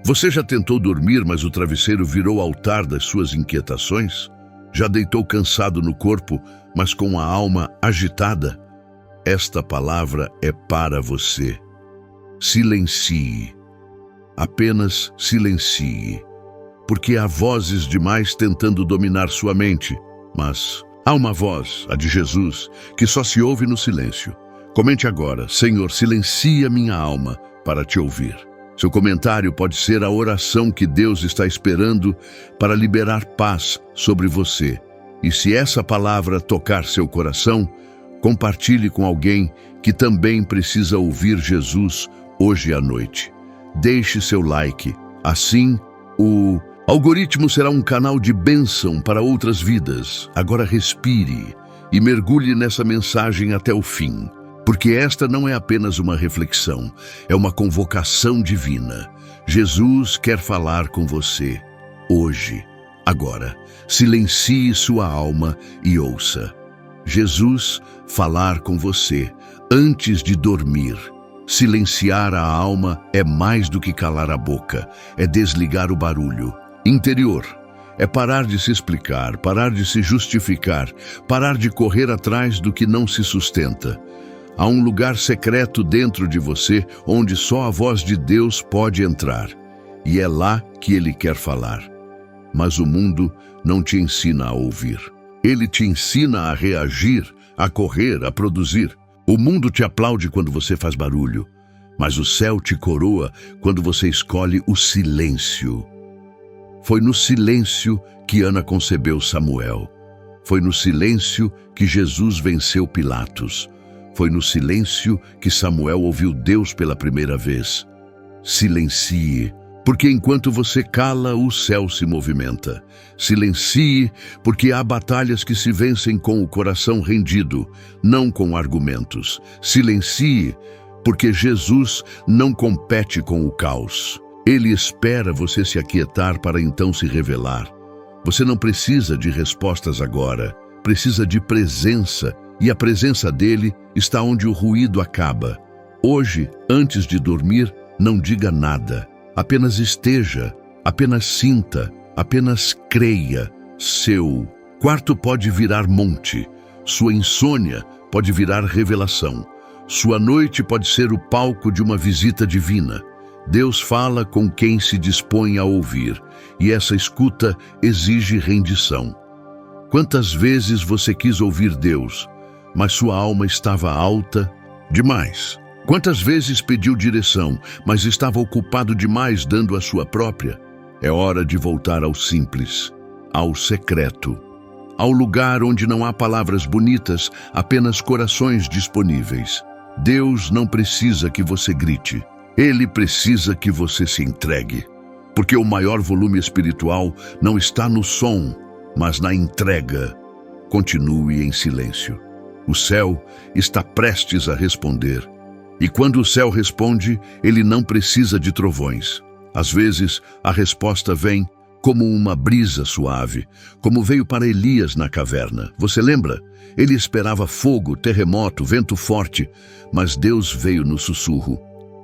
Você já tentou dormir, mas o travesseiro virou altar das suas inquietações? Já deitou cansado no corpo, mas com a alma agitada? Esta palavra é para você. Silencie. Apenas silencie. Porque há vozes demais tentando dominar sua mente, mas há uma voz, a de Jesus, que só se ouve no silêncio. Comente agora: Senhor, silencia minha alma para te ouvir. Seu comentário pode ser a oração que Deus está esperando para liberar paz sobre você. E se essa palavra tocar seu coração, compartilhe com alguém que também precisa ouvir Jesus hoje à noite. Deixe seu like. Assim, o algoritmo será um canal de bênção para outras vidas. Agora respire e mergulhe nessa mensagem até o fim. Porque esta não é apenas uma reflexão, é uma convocação divina. Jesus quer falar com você hoje, agora. Silencie sua alma e ouça. Jesus falar com você antes de dormir. Silenciar a alma é mais do que calar a boca, é desligar o barulho interior. É parar de se explicar, parar de se justificar, parar de correr atrás do que não se sustenta. Há um lugar secreto dentro de você onde só a voz de Deus pode entrar. E é lá que Ele quer falar. Mas o mundo não te ensina a ouvir. Ele te ensina a reagir, a correr, a produzir. O mundo te aplaude quando você faz barulho, mas o céu te coroa quando você escolhe o silêncio. Foi no silêncio que Ana concebeu Samuel. Foi no silêncio que Jesus venceu Pilatos. Foi no silêncio que Samuel ouviu Deus pela primeira vez. Silencie, porque enquanto você cala, o céu se movimenta. Silencie, porque há batalhas que se vencem com o coração rendido, não com argumentos. Silencie, porque Jesus não compete com o caos. Ele espera você se aquietar para então se revelar. Você não precisa de respostas agora, precisa de presença. E a presença dele está onde o ruído acaba. Hoje, antes de dormir, não diga nada. Apenas esteja, apenas sinta, apenas creia. Seu quarto pode virar monte. Sua insônia pode virar revelação. Sua noite pode ser o palco de uma visita divina. Deus fala com quem se dispõe a ouvir, e essa escuta exige rendição. Quantas vezes você quis ouvir Deus, mas sua alma estava alta demais? Quantas vezes pediu direção, mas estava ocupado demais dando a sua própria? É hora de voltar ao simples, ao secreto, ao lugar onde não há palavras bonitas, apenas corações disponíveis. Deus não precisa que você grite, Ele precisa que você se entregue. Porque o maior volume espiritual não está no som, mas na entrega. Continue em silêncio. O céu está prestes a responder. E quando o céu responde, ele não precisa de trovões. Às vezes, a resposta vem como uma brisa suave, como veio para Elias na caverna. Você lembra? Ele esperava fogo, terremoto, vento forte, mas Deus veio no sussurro.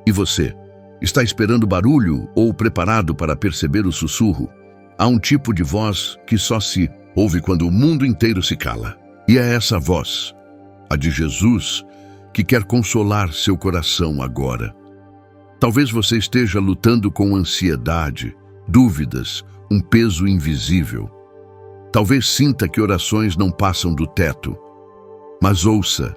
E você? Está esperando barulho ou preparado para perceber o sussurro? Há um tipo de voz que só se ouve quando o mundo inteiro se cala. E é essa voz, a de Jesus, que quer consolar seu coração agora. Talvez você esteja lutando com ansiedade, dúvidas, um peso invisível. Talvez sinta que orações não passam do teto. Mas ouça,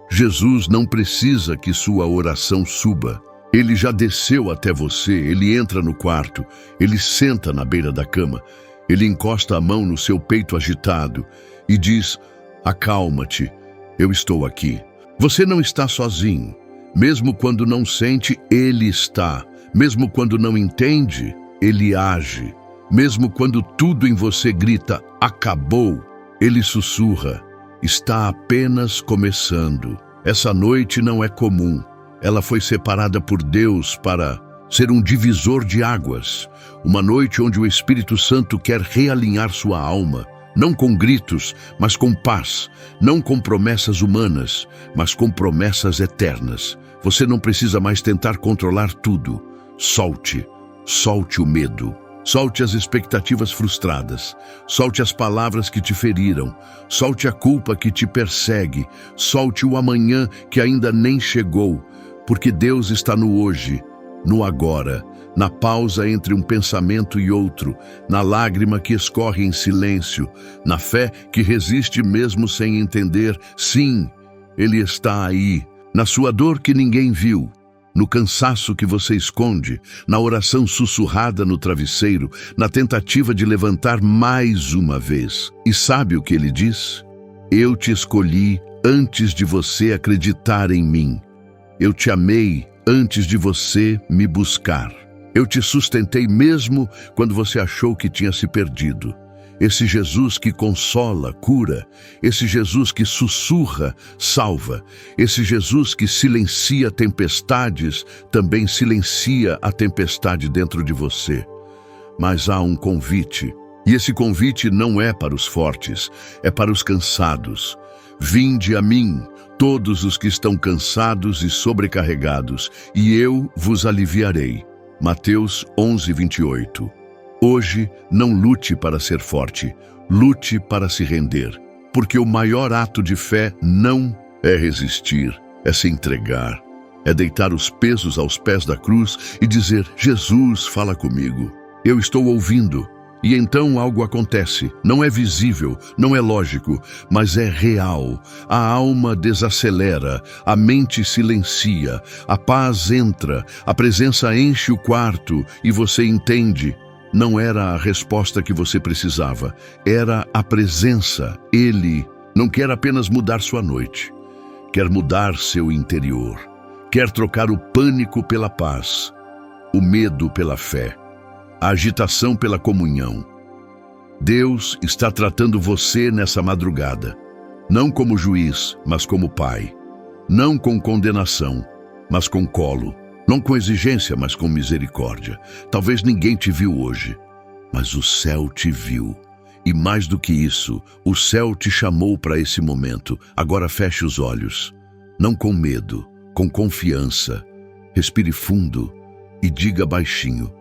Jesus não precisa que sua oração suba. Ele já desceu até você, ele entra no quarto, ele senta na beira da cama, ele encosta a mão no seu peito agitado e diz: acalma-te, eu estou aqui. Você não está sozinho. Mesmo quando não sente, ele está. Mesmo quando não entende, ele age. Mesmo quando tudo em você grita, acabou, ele sussurra, está apenas começando. Essa noite não é comum. Ela foi separada por Deus para ser um divisor de águas. Uma noite onde o Espírito Santo quer realinhar sua alma. Não com gritos, mas com paz. Não com promessas humanas, mas com promessas eternas. Você não precisa mais tentar controlar tudo. Solte. Solte o medo. Solte as expectativas frustradas. Solte as palavras que te feriram. Solte a culpa que te persegue. Solte o amanhã que ainda nem chegou. Porque Deus está no hoje, no agora, na pausa entre um pensamento e outro, na lágrima que escorre em silêncio, na fé que resiste mesmo sem entender. Sim, Ele está aí, na sua dor que ninguém viu, no cansaço que você esconde, na oração sussurrada no travesseiro, na tentativa de levantar mais uma vez. E sabe o que Ele diz? Eu te escolhi antes de você acreditar em mim. Eu te amei antes de você me buscar. Eu te sustentei mesmo quando você achou que tinha se perdido. Esse Jesus que consola, cura. Esse Jesus que sussurra, salva. Esse Jesus que silencia tempestades, também silencia a tempestade dentro de você. Mas há um convite. E esse convite não é para os fortes, é para os cansados. Vinde a mim, todos os que estão cansados e sobrecarregados, e eu vos aliviarei. Mateus 11:28. Hoje, não lute para ser forte, lute para se render, porque o maior ato de fé não é resistir, é se entregar, é deitar os pesos aos pés da cruz e dizer: Jesus, fala comigo, eu estou ouvindo. E então algo acontece, não é visível, não é lógico, mas é real. A alma desacelera, a mente silencia, a paz entra, a presença enche o quarto e você entende. Não era a resposta que você precisava, era a presença. Ele não quer apenas mudar sua noite, quer mudar seu interior, quer trocar o pânico pela paz, o medo pela fé, a agitação pela comunhão. Deus está tratando você nessa madrugada, não como juiz, mas como pai. Não com condenação, mas com colo. Não com exigência, mas com misericórdia. Talvez ninguém te viu hoje, mas o céu te viu. E mais do que isso, o céu te chamou para esse momento. Agora feche os olhos. Não com medo, com confiança. Respire fundo e diga baixinho: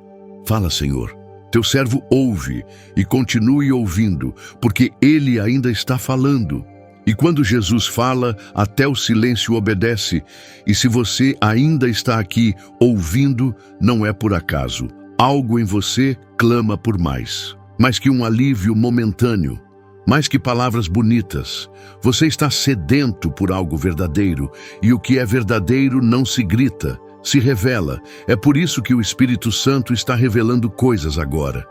fala, Senhor. Teu servo ouve e continue ouvindo, porque Ele ainda está falando. E quando Jesus fala, até o silêncio obedece. E se você ainda está aqui ouvindo, não é por acaso. Algo em você clama por mais. Mais que um alívio momentâneo, mais que palavras bonitas. Você está sedento por algo verdadeiro. E o que é verdadeiro não se grita, se revela. É por isso que o Espírito Santo está revelando coisas agora.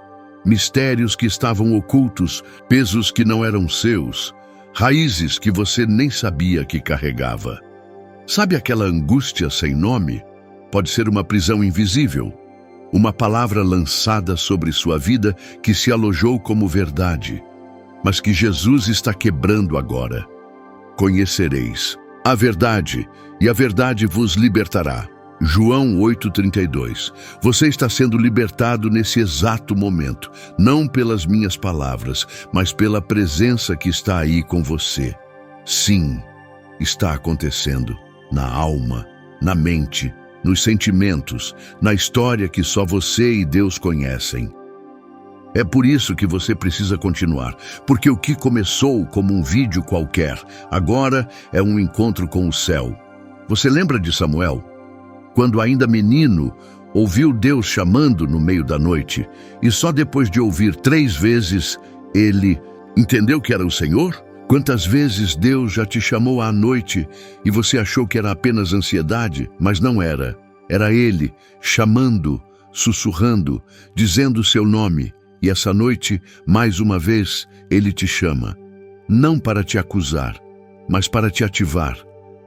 Mistérios que estavam ocultos, pesos que não eram seus, raízes que você nem sabia que carregava. Sabe aquela angústia sem nome? Pode ser uma prisão invisível, uma palavra lançada sobre sua vida que se alojou como verdade, mas que Jesus está quebrando agora. Conhecereis a verdade, e a verdade vos libertará. João 8:32. Você está sendo libertado nesse exato momento, não pelas minhas palavras, mas pela presença que está aí com você. Sim, está acontecendo na alma, na mente, nos sentimentos, na história que só você e Deus conhecem. É por isso que você precisa continuar, porque o que começou como um vídeo qualquer, agora é um encontro com o céu. Você lembra de Samuel? Quando ainda menino, ouviu Deus chamando no meio da noite, e só depois de ouvir 3 vezes, ele entendeu que era o Senhor? Quantas vezes Deus já te chamou à noite e você achou que era apenas ansiedade, mas não era. Era Ele chamando, sussurrando, dizendo o seu nome, e essa noite, mais uma vez, Ele te chama. Não para te acusar, mas para te ativar,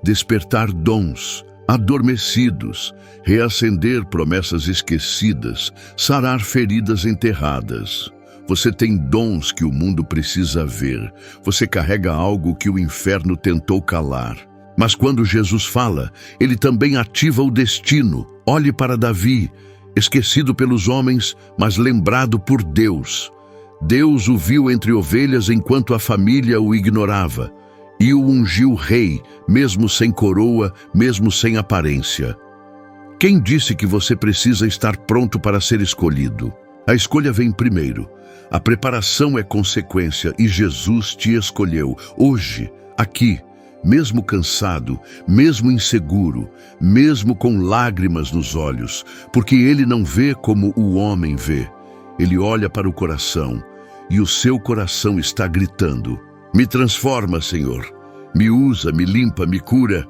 despertar dons adormecidos, reacender promessas esquecidas, sarar feridas enterradas. Você tem dons que o mundo precisa ver. Você carrega algo que o inferno tentou calar. Mas quando Jesus fala, ele também ativa o destino. Olhe para Davi, esquecido pelos homens, mas lembrado por Deus. Deus o viu entre ovelhas enquanto a família o ignorava. E o ungiu rei, mesmo sem coroa, mesmo sem aparência. Quem disse que você precisa estar pronto para ser escolhido? A escolha vem primeiro. A preparação é consequência e Jesus te escolheu hoje, aqui, mesmo cansado, mesmo inseguro, mesmo com lágrimas nos olhos, porque Ele não vê como o homem vê. Ele olha para o coração e o seu coração está gritando: me transforma, Senhor. Me usa, me limpa, me cura.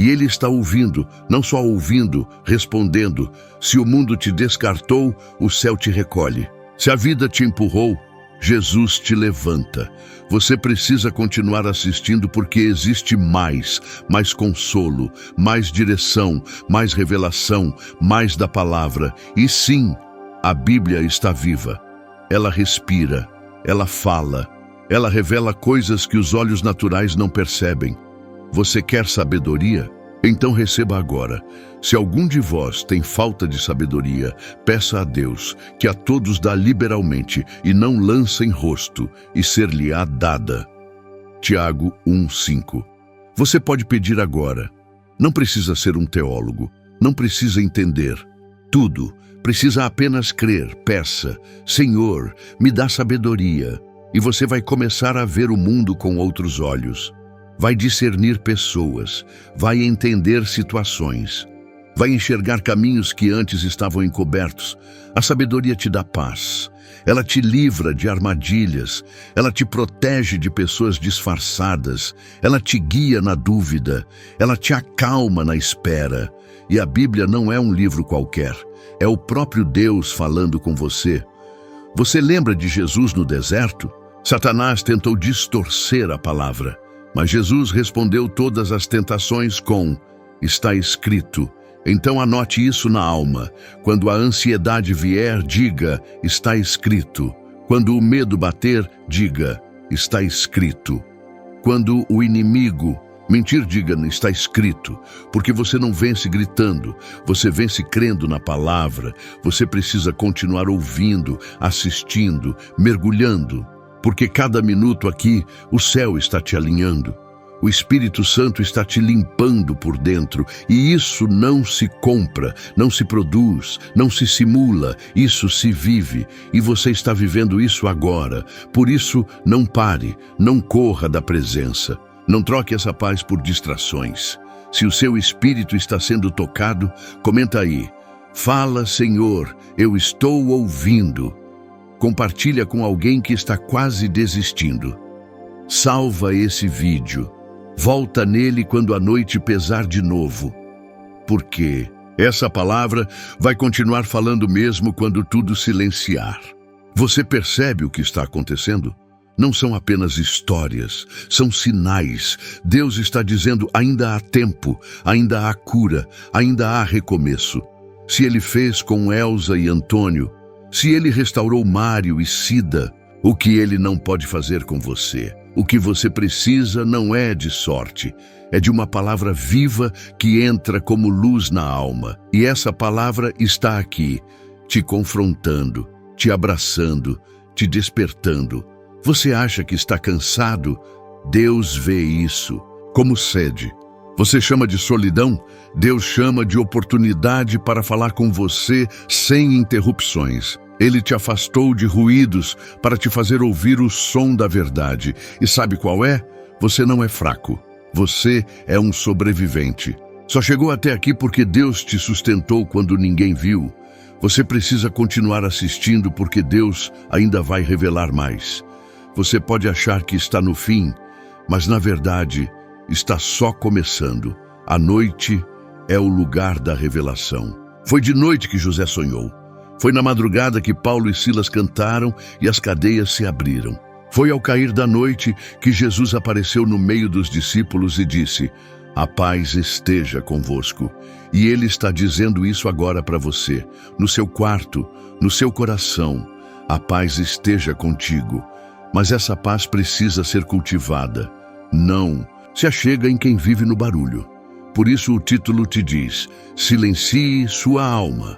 E Ele está ouvindo, não só ouvindo, respondendo. Se o mundo te descartou, o céu te recolhe. Se a vida te empurrou, Jesus te levanta. Você precisa continuar assistindo porque existe mais consolo, mais direção, mais revelação, mais da palavra. E sim, a Bíblia está viva. Ela respira, ela fala, ela revela coisas que os olhos naturais não percebem. Você quer sabedoria? Então receba agora. Se algum de vós tem falta de sabedoria, peça a Deus, que a todos dá liberalmente, e não lança em rosto, e ser-lhe-á dada. Tiago 1:5. Você pode pedir agora. Não precisa ser um teólogo, não precisa entender tudo, precisa apenas crer. Peça: Senhor, me dá sabedoria. E você vai começar a ver o mundo com outros olhos. Vai discernir pessoas, vai entender situações, vai enxergar caminhos que antes estavam encobertos. A sabedoria te dá paz, ela te livra de armadilhas, ela te protege de pessoas disfarçadas, ela te guia na dúvida, ela te acalma na espera. E a Bíblia não é um livro qualquer, é o próprio Deus falando com você. Você lembra de Jesus no deserto? Satanás tentou distorcer a palavra, mas Jesus respondeu todas as tentações com: está escrito. Então anote isso na alma. Quando a ansiedade vier, diga: está escrito. Quando o medo bater, diga: está escrito. Quando o inimigo mentir, diga: está escrito. Porque você não vence gritando, você vence crendo na palavra. Você precisa continuar ouvindo, assistindo, mergulhando. Porque cada minuto aqui, o céu está te alinhando. O Espírito Santo está te limpando por dentro. E isso não se compra, não se produz, não se simula. Isso se vive. E você está vivendo isso agora. Por isso, não pare, não corra da presença. Não troque essa paz por distrações. Se o seu espírito está sendo tocado, comenta aí: fala, Senhor, eu estou ouvindo. Compartilha com alguém que está quase desistindo. Salva esse vídeo. Volta nele quando a noite pesar de novo. Porque essa palavra vai continuar falando mesmo quando tudo silenciar. Você percebe o que está acontecendo? Não são apenas histórias, são sinais. Deus está dizendo: ainda há tempo, ainda há cura, ainda há recomeço. Se Ele fez com Elza e Antônio, se Ele restaurou Mário e Cida, o que Ele não pode fazer com você? O que você precisa não é de sorte, é de uma palavra viva que entra como luz na alma. E essa palavra está aqui, te confrontando, te abraçando, te despertando. Você acha que está cansado? Deus vê isso como sede. Você chama de solidão? Deus chama de oportunidade para falar com você sem interrupções. Ele te afastou de ruídos para te fazer ouvir o som da verdade. E sabe qual é? Você não é fraco. Você é um sobrevivente. Só chegou até aqui porque Deus te sustentou quando ninguém viu. Você precisa continuar assistindo porque Deus ainda vai revelar mais. Você pode achar que está no fim, mas na verdade está só começando. A noite é o lugar da revelação. Foi de noite que José sonhou. Foi na madrugada que Paulo e Silas cantaram e as cadeias se abriram. Foi ao cair da noite que Jesus apareceu no meio dos discípulos e disse: a paz esteja convosco. E Ele está dizendo isso agora para você, no seu quarto, no seu coração. A paz esteja contigo. Mas essa paz precisa ser cultivada. Não se achega em quem vive no barulho. Por isso o título te diz: silencie sua alma.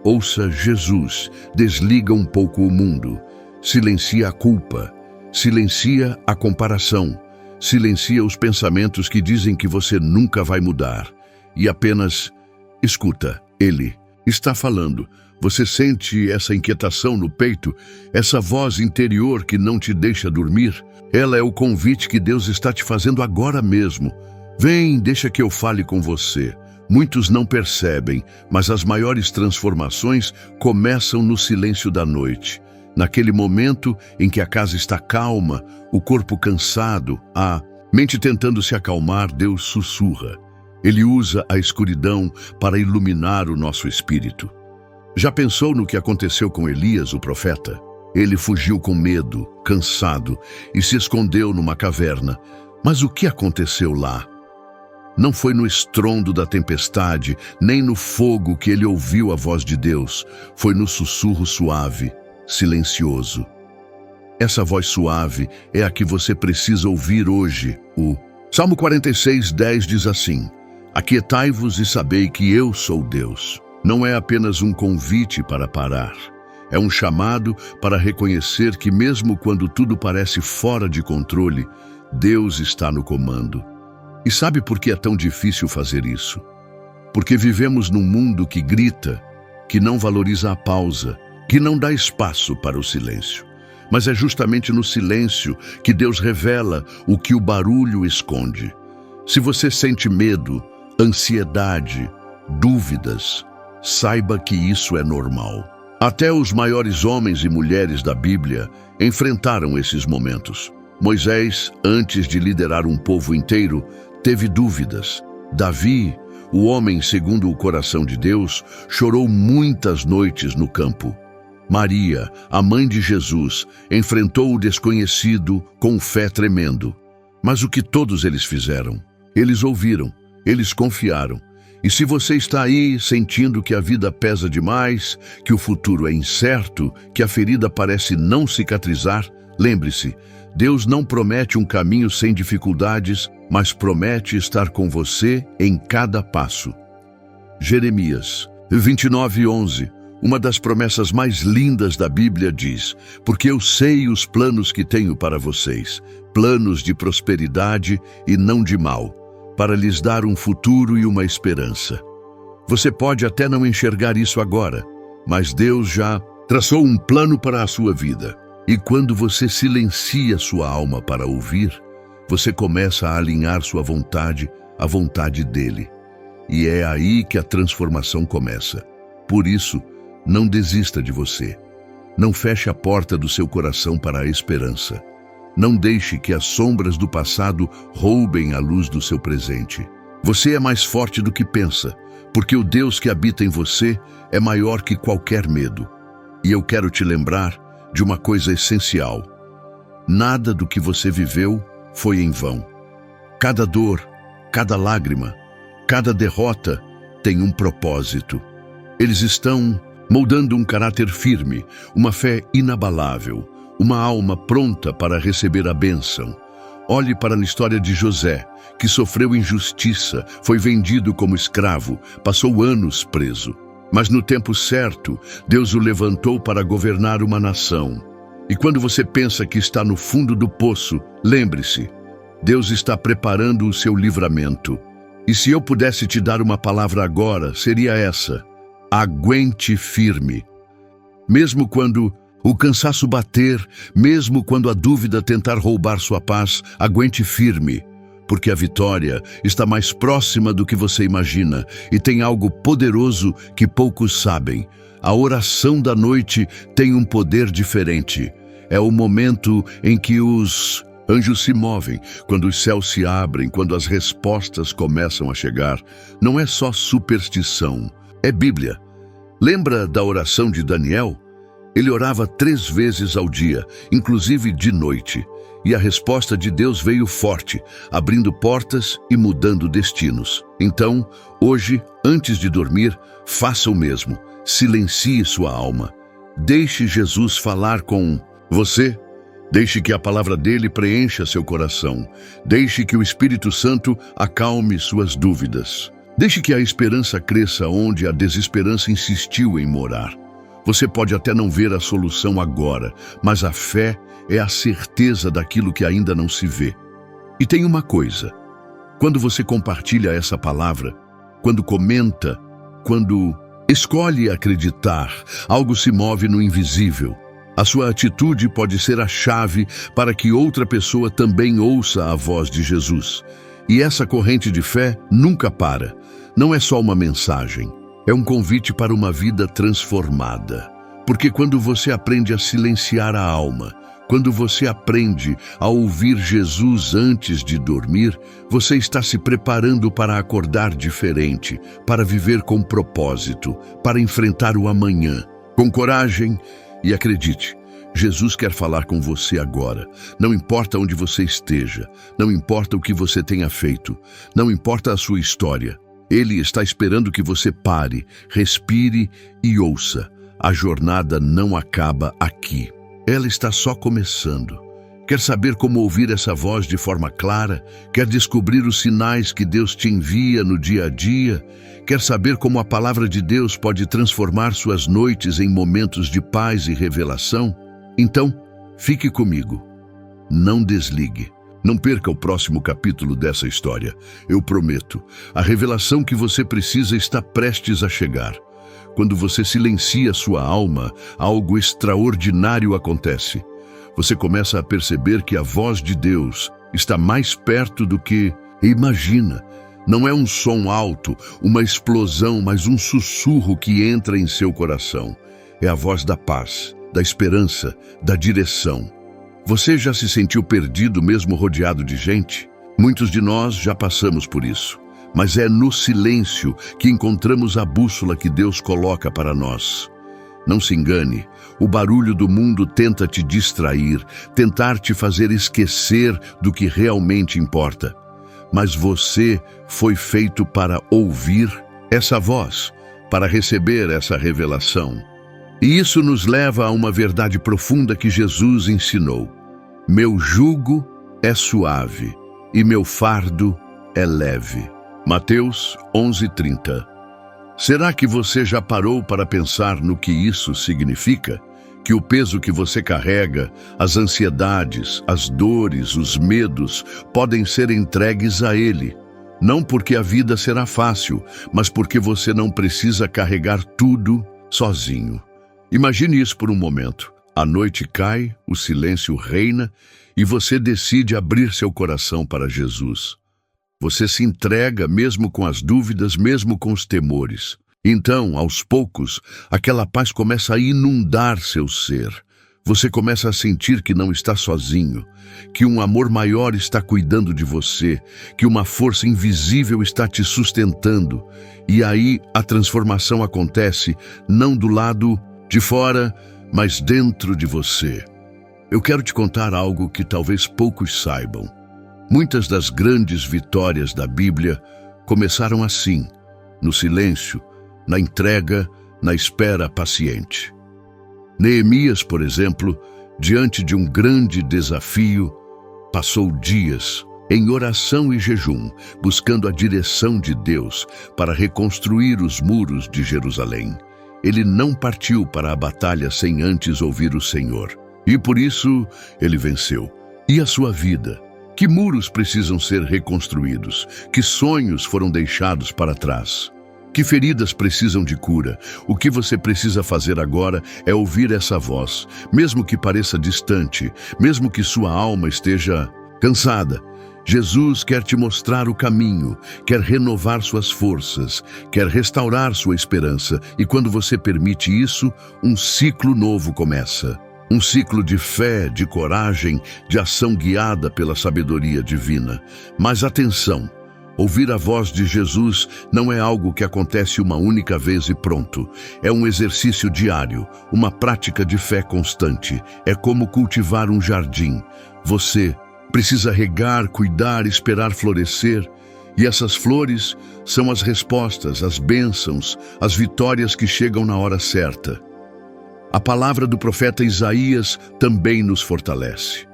Ouça Jesus, desliga um pouco o mundo. Silencia a culpa, silencia a comparação, silencia os pensamentos que dizem que você nunca vai mudar. E apenas escuta. Ele está falando. Você sente essa inquietação no peito, essa voz interior que não te deixa dormir? Ela é o convite que Deus está te fazendo agora mesmo. Vem, deixa que eu fale com você. Muitos não percebem, mas as maiores transformações começam no silêncio da noite. Naquele momento em que a casa está calma, o corpo cansado, a mente tentando se acalmar, Deus sussurra. Ele usa a escuridão para iluminar o nosso espírito. Já pensou no que aconteceu com Elias, o profeta? Ele fugiu com medo, cansado, e se escondeu numa caverna. Mas o que aconteceu lá? Não foi no estrondo da tempestade, nem no fogo que ele ouviu a voz de Deus. Foi no sussurro suave, silencioso. Essa voz suave é a que você precisa ouvir hoje. O Salmo 46:10 diz assim: Aquietai-vos e sabei que eu sou Deus. Não é apenas um convite para parar. É um chamado para reconhecer que mesmo quando tudo parece fora de controle, Deus está no comando. E sabe por que é tão difícil fazer isso? Porque vivemos num mundo que grita, que não valoriza a pausa, que não dá espaço para o silêncio. Mas é justamente no silêncio que Deus revela o que o barulho esconde. Se você sente medo, ansiedade, dúvidas, saiba que isso é normal. Até os maiores homens e mulheres da Bíblia enfrentaram esses momentos. Moisés, antes de liderar um povo inteiro, teve dúvidas. Davi, o homem segundo o coração de Deus, chorou muitas noites no campo. Maria, a mãe de Jesus, enfrentou o desconhecido com fé tremendo. Mas o que todos eles fizeram? Eles ouviram, eles confiaram. E se você está aí sentindo que a vida pesa demais, que o futuro é incerto, que a ferida parece não cicatrizar, lembre-se, Deus não promete um caminho sem dificuldades, mas promete estar com você em cada passo. Jeremias 29:11, uma das promessas mais lindas da Bíblia diz: Porque eu sei os planos que tenho para vocês, planos de prosperidade e não de mal, para lhes dar um futuro e uma esperança. Você pode até não enxergar isso agora, mas Deus já traçou um plano para a sua vida. E quando você silencia sua alma para ouvir, você começa a alinhar sua vontade à vontade dele. E é aí que a transformação começa. Por isso, não desista de você. Não feche a porta do seu coração para a esperança. Não deixe que as sombras do passado roubem a luz do seu presente. Você é mais forte do que pensa, porque o Deus que habita em você é maior que qualquer medo. E eu quero te lembrar de uma coisa essencial. Nada do que você viveu foi em vão. Cada dor, cada lágrima, cada derrota tem um propósito. Eles estão moldando um caráter firme, uma fé inabalável, uma alma pronta para receber a bênção. Olhe para a história de José, que sofreu injustiça, foi vendido como escravo, passou anos preso. Mas no tempo certo, Deus o levantou para governar uma nação. E quando você pensa que está no fundo do poço, lembre-se, Deus está preparando o seu livramento. E se eu pudesse te dar uma palavra agora, seria essa: aguente firme. Mesmo quando o cansaço bater, mesmo quando a dúvida tentar roubar sua paz, aguente firme. Porque a vitória está mais próxima do que você imagina e tem algo poderoso que poucos sabem. A oração da noite tem um poder diferente. É o momento em que os anjos se movem, quando os céus se abrem, quando as respostas começam a chegar. Não é só superstição, é Bíblia. Lembra da oração de Daniel? Ele orava 3 vezes ao dia, inclusive de noite. E a resposta de Deus veio forte, abrindo portas e mudando destinos. Então, hoje, antes de dormir, faça o mesmo. Silencie sua alma. Deixe Jesus falar com você. Deixe que a palavra dele preencha seu coração. Deixe que o Espírito Santo acalme suas dúvidas. Deixe que a esperança cresça onde a desesperança insistiu em morar. Você pode até não ver a solução agora, mas a fé é a certeza daquilo que ainda não se vê. E tem uma coisa: quando você compartilha essa palavra, quando comenta, quando Escolhe acreditar. Algo se move no invisível. A sua atitude pode ser a chave para que outra pessoa também ouça a voz de Jesus. E essa corrente de fé nunca para. Não é só uma mensagem. É um convite para uma vida transformada. Porque quando você aprende a silenciar a alma, quando você aprende a ouvir Jesus antes de dormir, você está se preparando para acordar diferente, para viver com propósito, para enfrentar o amanhã, com coragem. E acredite, Jesus quer falar com você agora. Não importa onde você esteja, não importa o que você tenha feito, não importa a sua história. Ele está esperando que você pare, respire e ouça. A jornada não acaba aqui. Ela está só começando. Quer saber como ouvir essa voz de forma clara? Quer descobrir os sinais que Deus te envia no dia a dia? Quer saber como a palavra de Deus pode transformar suas noites em momentos de paz e revelação? Então, fique comigo. Não desligue. Não perca o próximo capítulo dessa história. Eu prometo, a revelação que você precisa está prestes a chegar. Quando você silencia sua alma, algo extraordinário acontece. Você começa a perceber que a voz de Deus está mais perto do que imagina. Não é um som alto, uma explosão, mas um sussurro que entra em seu coração. É a voz da paz, da esperança, da direção. Você já se sentiu perdido mesmo rodeado de gente? Muitos de nós já passamos por isso. Mas é no silêncio que encontramos a bússola que Deus coloca para nós. Não se engane, o barulho do mundo tenta te distrair, tentar te fazer esquecer do que realmente importa. Mas você foi feito para ouvir essa voz, para receber essa revelação. E isso nos leva a uma verdade profunda que Jesus ensinou. Meu jugo é suave e meu fardo é leve. Mateus 11:30. Será que você já parou para pensar no que isso significa? Que o peso que você carrega, as ansiedades, as dores, os medos, podem ser entregues a Ele. Não porque a vida será fácil, mas porque você não precisa carregar tudo sozinho. Imagine isso por um momento. A noite cai, o silêncio reina e você decide abrir seu coração para Jesus. Você se entrega mesmo com as dúvidas, mesmo com os temores. Então, aos poucos, aquela paz começa a inundar seu ser. Você começa a sentir que não está sozinho, que um amor maior está cuidando de você, que uma força invisível está te sustentando. E aí a transformação acontece, não do lado de fora, mas dentro de você. Eu quero te contar algo que talvez poucos saibam. Muitas das grandes vitórias da Bíblia começaram assim, no silêncio, na entrega, na espera paciente. Neemias, por exemplo, diante de um grande desafio, passou dias em oração e jejum, buscando a direção de Deus para reconstruir os muros de Jerusalém. Ele não partiu para a batalha sem antes ouvir o Senhor. E por isso, ele venceu. E a sua vida? Que muros precisam ser reconstruídos? Que sonhos foram deixados para trás? Que feridas precisam de cura? O que você precisa fazer agora é ouvir essa voz, mesmo que pareça distante, mesmo que sua alma esteja cansada. Jesus quer te mostrar o caminho, quer renovar suas forças, quer restaurar sua esperança. E quando você permite isso, um ciclo novo começa. Um ciclo de fé, de coragem, de ação guiada pela sabedoria divina. Mas atenção, ouvir a voz de Jesus não é algo que acontece uma única vez e pronto. É um exercício diário, uma prática de fé constante. É como cultivar um jardim. Você precisa regar, cuidar, esperar florescer. E essas flores são as respostas, as bênçãos, as vitórias que chegam na hora certa. A palavra do profeta Isaías também nos fortalece.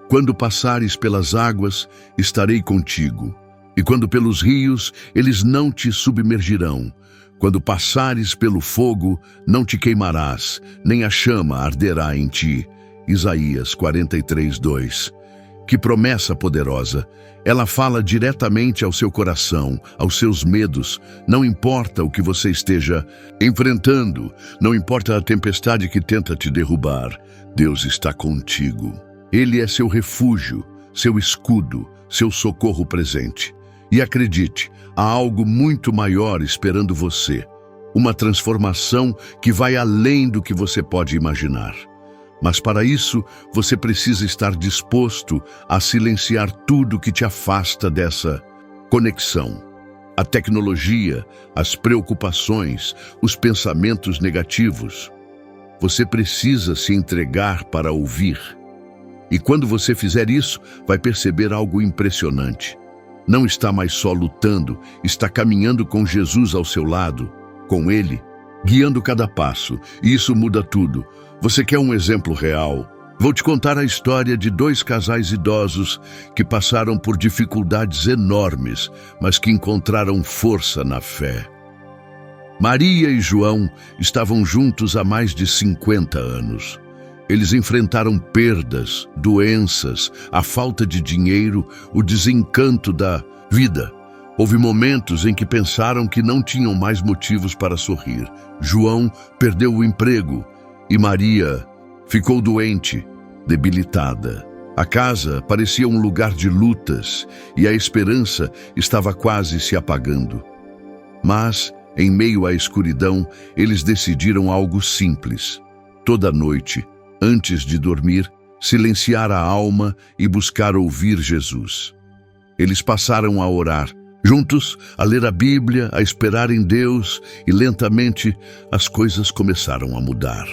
Quando passares pelas águas, estarei contigo. E quando pelos rios, eles não te submergirão. Quando passares pelo fogo, não te queimarás, nem a chama arderá em ti. Isaías 43:2. Que promessa poderosa! Ela fala diretamente ao seu coração, aos seus medos. Não importa o que você esteja enfrentando, não importa a tempestade que tenta te derrubar, Deus está contigo. Ele é seu refúgio, seu escudo, seu socorro presente. E acredite, há algo muito maior esperando você. Uma transformação que vai além do que você pode imaginar. Mas para isso, você precisa estar disposto a silenciar tudo que te afasta dessa conexão. A tecnologia, as preocupações, os pensamentos negativos. Você precisa se entregar para ouvir. E quando você fizer isso, vai perceber algo impressionante. Não está mais só lutando, está caminhando com Jesus ao seu lado, com Ele, guiando cada passo. E isso muda tudo. Você quer um exemplo real? Vou te contar a história de 2 casais idosos que passaram por dificuldades enormes, mas que encontraram força na fé. Maria e João estavam juntos há mais de 50 anos. Eles enfrentaram perdas, doenças, a falta de dinheiro, o desencanto da vida. Houve momentos em que pensaram que não tinham mais motivos para sorrir. João perdeu o emprego e Maria ficou doente, debilitada. A casa parecia um lugar de lutas e a esperança estava quase se apagando. Mas, em meio à escuridão, eles decidiram algo simples. Toda noite, antes de dormir, silenciar a alma e buscar ouvir Jesus. Eles passaram a orar, juntos, a ler a Bíblia, a esperar em Deus, e lentamente as coisas começaram a mudar.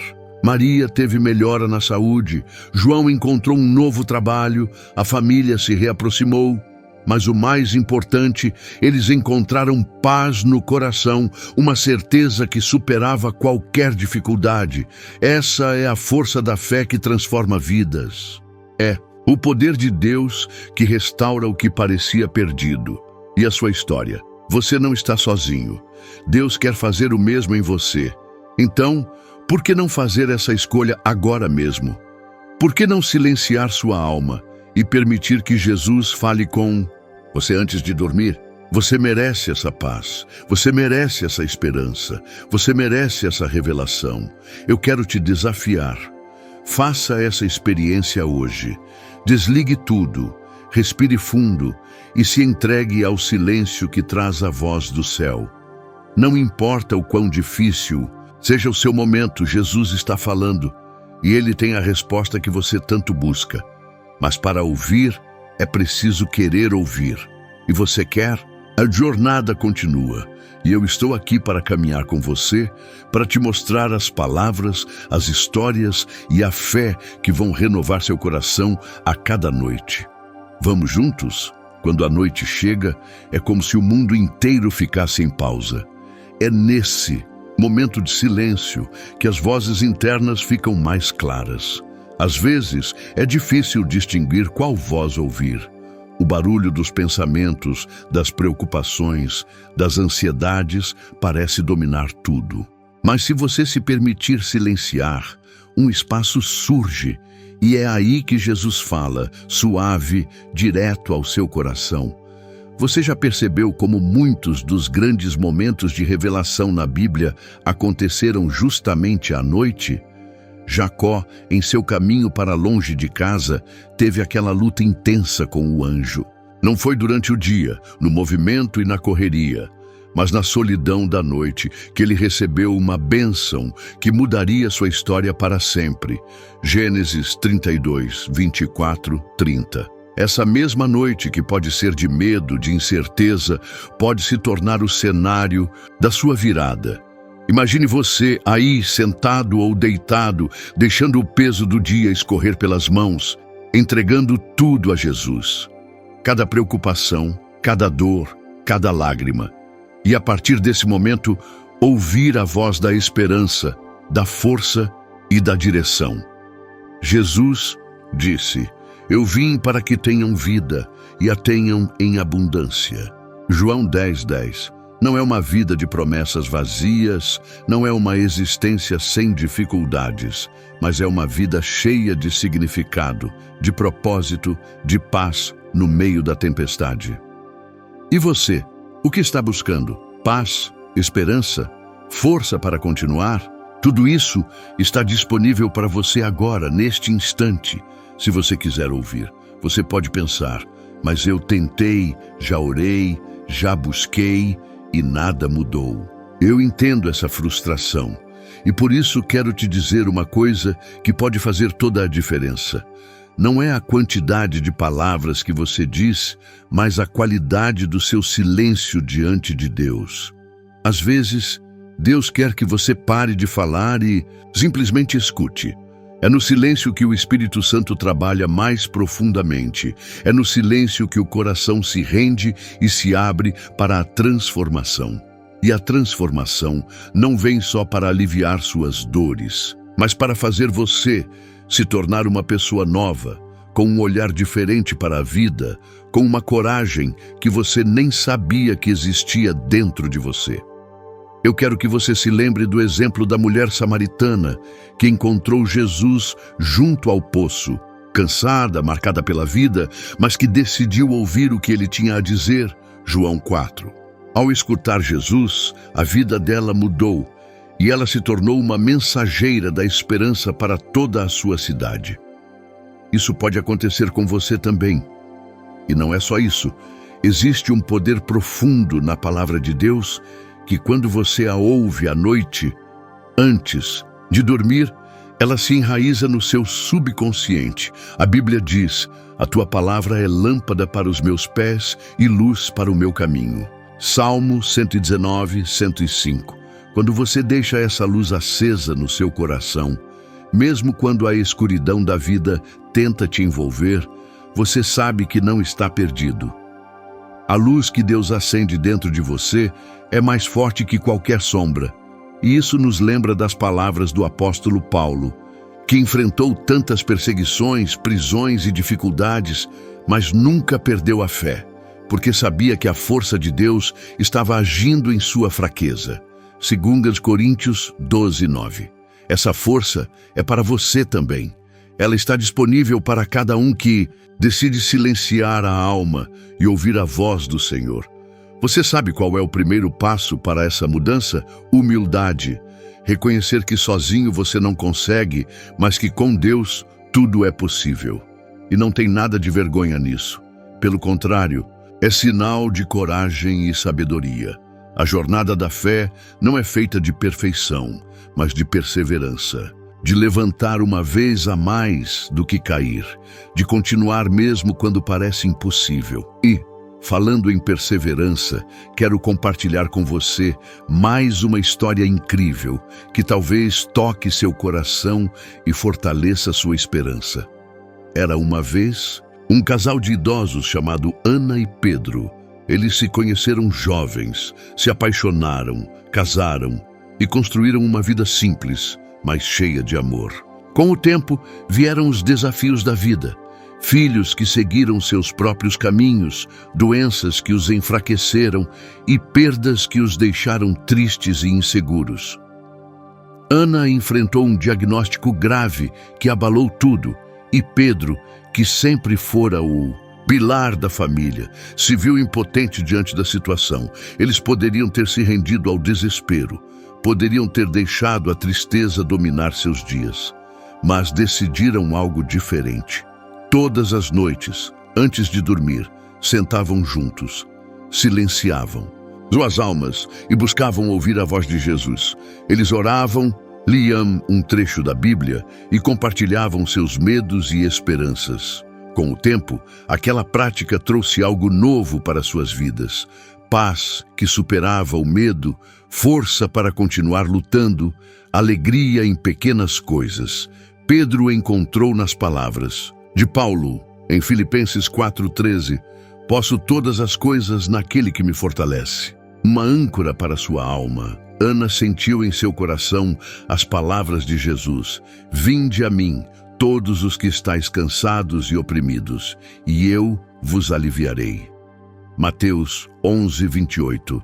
Maria teve melhora na saúde, João encontrou um novo trabalho, a família se reaproximou. Mas o mais importante, eles encontraram paz no coração, uma certeza que superava qualquer dificuldade. Essa é a força da fé que transforma vidas. É o poder de Deus que restaura o que parecia perdido. E a sua história? Você não está sozinho. Deus quer fazer o mesmo em você. Então, por que não fazer essa escolha agora mesmo? Por que não silenciar sua alma e permitir que Jesus fale com você antes de dormir? Você merece essa paz, você merece essa esperança, você merece essa revelação. Eu quero te desafiar. Faça essa experiência hoje. Desligue tudo, respire fundo e se entregue ao silêncio que traz a voz do céu. Não importa o quão difícil seja o seu momento, Jesus está falando e Ele tem a resposta que você tanto busca. Mas para ouvir, é preciso querer ouvir. E você quer? A jornada continua. E eu estou aqui para caminhar com você, para te mostrar as palavras, as histórias e a fé que vão renovar seu coração a cada noite. Vamos juntos? Quando a noite chega, é como se o mundo inteiro ficasse em pausa. É nesse momento de silêncio que as vozes internas ficam mais claras. Às vezes, é difícil distinguir qual voz ouvir. O barulho dos pensamentos, das preocupações, das ansiedades parece dominar tudo. Mas se você se permitir silenciar, um espaço surge e é aí que Jesus fala, suave, direto ao seu coração. Você já percebeu como muitos dos grandes momentos de revelação na Bíblia aconteceram justamente à noite? Jacó, em seu caminho para longe de casa, teve aquela luta intensa com o anjo. Não foi durante o dia, no movimento e na correria, mas na solidão da noite que ele recebeu uma bênção que mudaria sua história para sempre. Gênesis 32, 24, 30. Essa mesma noite, que pode ser de medo, de incerteza, pode se tornar o cenário da sua virada. Imagine você aí sentado ou deitado, deixando o peso do dia escorrer pelas mãos, entregando tudo a Jesus. Cada preocupação, cada dor, cada lágrima. E a partir desse momento, ouvir a voz da esperança, da força e da direção. Jesus disse: "Eu vim para que tenham vida e a tenham em abundância." João 10:10. Não é uma vida de promessas vazias, não é uma existência sem dificuldades, mas é uma vida cheia de significado, de propósito, de paz no meio da tempestade. E você, o que está buscando? Paz, esperança, força para continuar? Tudo isso está disponível para você agora, neste instante. Se você quiser ouvir, você pode pensar, mas eu tentei, já orei, já busquei e nada mudou. Eu entendo essa frustração e por isso quero te dizer uma coisa que pode fazer toda a diferença. Não é a quantidade de palavras que você diz, mas a qualidade do seu silêncio diante de Deus. Às vezes, Deus quer que você pare de falar e simplesmente escute. É no silêncio que o Espírito Santo trabalha mais profundamente. É no silêncio que o coração se rende e se abre para a transformação. E a transformação não vem só para aliviar suas dores, mas para fazer você se tornar uma pessoa nova, com um olhar diferente para a vida, com uma coragem que você nem sabia que existia dentro de você. Eu quero que você se lembre do exemplo da mulher samaritana que encontrou Jesus junto ao poço, cansada, marcada pela vida, mas que decidiu ouvir o que ele tinha a dizer. João 4. Ao escutar Jesus, a vida dela mudou e ela se tornou uma mensageira da esperança para toda a sua cidade. Isso pode acontecer com você também. E não é só isso. Existe um poder profundo na palavra de Deus que quando você a ouve à noite, antes de dormir, ela se enraiza no seu subconsciente. A Bíblia diz, a tua palavra é lâmpada para os meus pés e luz para o meu caminho. Salmo 119, 105. Quando você deixa essa luz acesa no seu coração, mesmo quando a escuridão da vida tenta te envolver, você sabe que não está perdido. A luz que Deus acende dentro de você é mais forte que qualquer sombra. E isso nos lembra das palavras do apóstolo Paulo, que enfrentou tantas perseguições, prisões e dificuldades, mas nunca perdeu a fé, porque sabia que a força de Deus estava agindo em sua fraqueza. 2 Coríntios 12, 9. Essa força é para você também. Ela está disponível para cada um que decide silenciar a alma e ouvir a voz do Senhor. Você sabe qual é o primeiro passo para essa mudança? Humildade. Reconhecer que sozinho você não consegue, mas que com Deus tudo é possível. E não tem nada de vergonha nisso. Pelo contrário, é sinal de coragem e sabedoria. A jornada da fé não é feita de perfeição, mas de perseverança. De levantar uma vez a mais do que cair, de continuar mesmo quando parece impossível. E, falando em perseverança, quero compartilhar com você mais uma história incrível que talvez toque seu coração e fortaleça sua esperança. Era uma vez um casal de idosos chamado Ana e Pedro. Eles se conheceram jovens, se apaixonaram, casaram e construíram uma vida simples, mas cheia de amor. Com o tempo, vieram os desafios da vida. Filhos que seguiram seus próprios caminhos, doenças que os enfraqueceram e perdas que os deixaram tristes e inseguros. Ana enfrentou um diagnóstico grave que abalou tudo, e Pedro, que sempre fora o pilar da família, se viu impotente diante da situação. Eles poderiam ter se rendido ao desespero, poderiam ter deixado a tristeza dominar seus dias, mas decidiram algo diferente. Todas as noites, antes de dormir, sentavam juntos, silenciavam suas almas e buscavam ouvir a voz de Jesus. Eles oravam, liam um trecho da Bíblia e compartilhavam seus medos e esperanças. Com o tempo, aquela prática trouxe algo novo para suas vidas. Paz que superava o medo, força para continuar lutando, alegria em pequenas coisas. Pedro encontrou nas palavras de Paulo, em Filipenses 4,13, posso todas as coisas naquele que me fortalece. Uma âncora para sua alma. Ana sentiu em seu coração as palavras de Jesus: vinde a mim, todos os que estáis cansados e oprimidos, e eu vos aliviarei. Mateus 11, 28.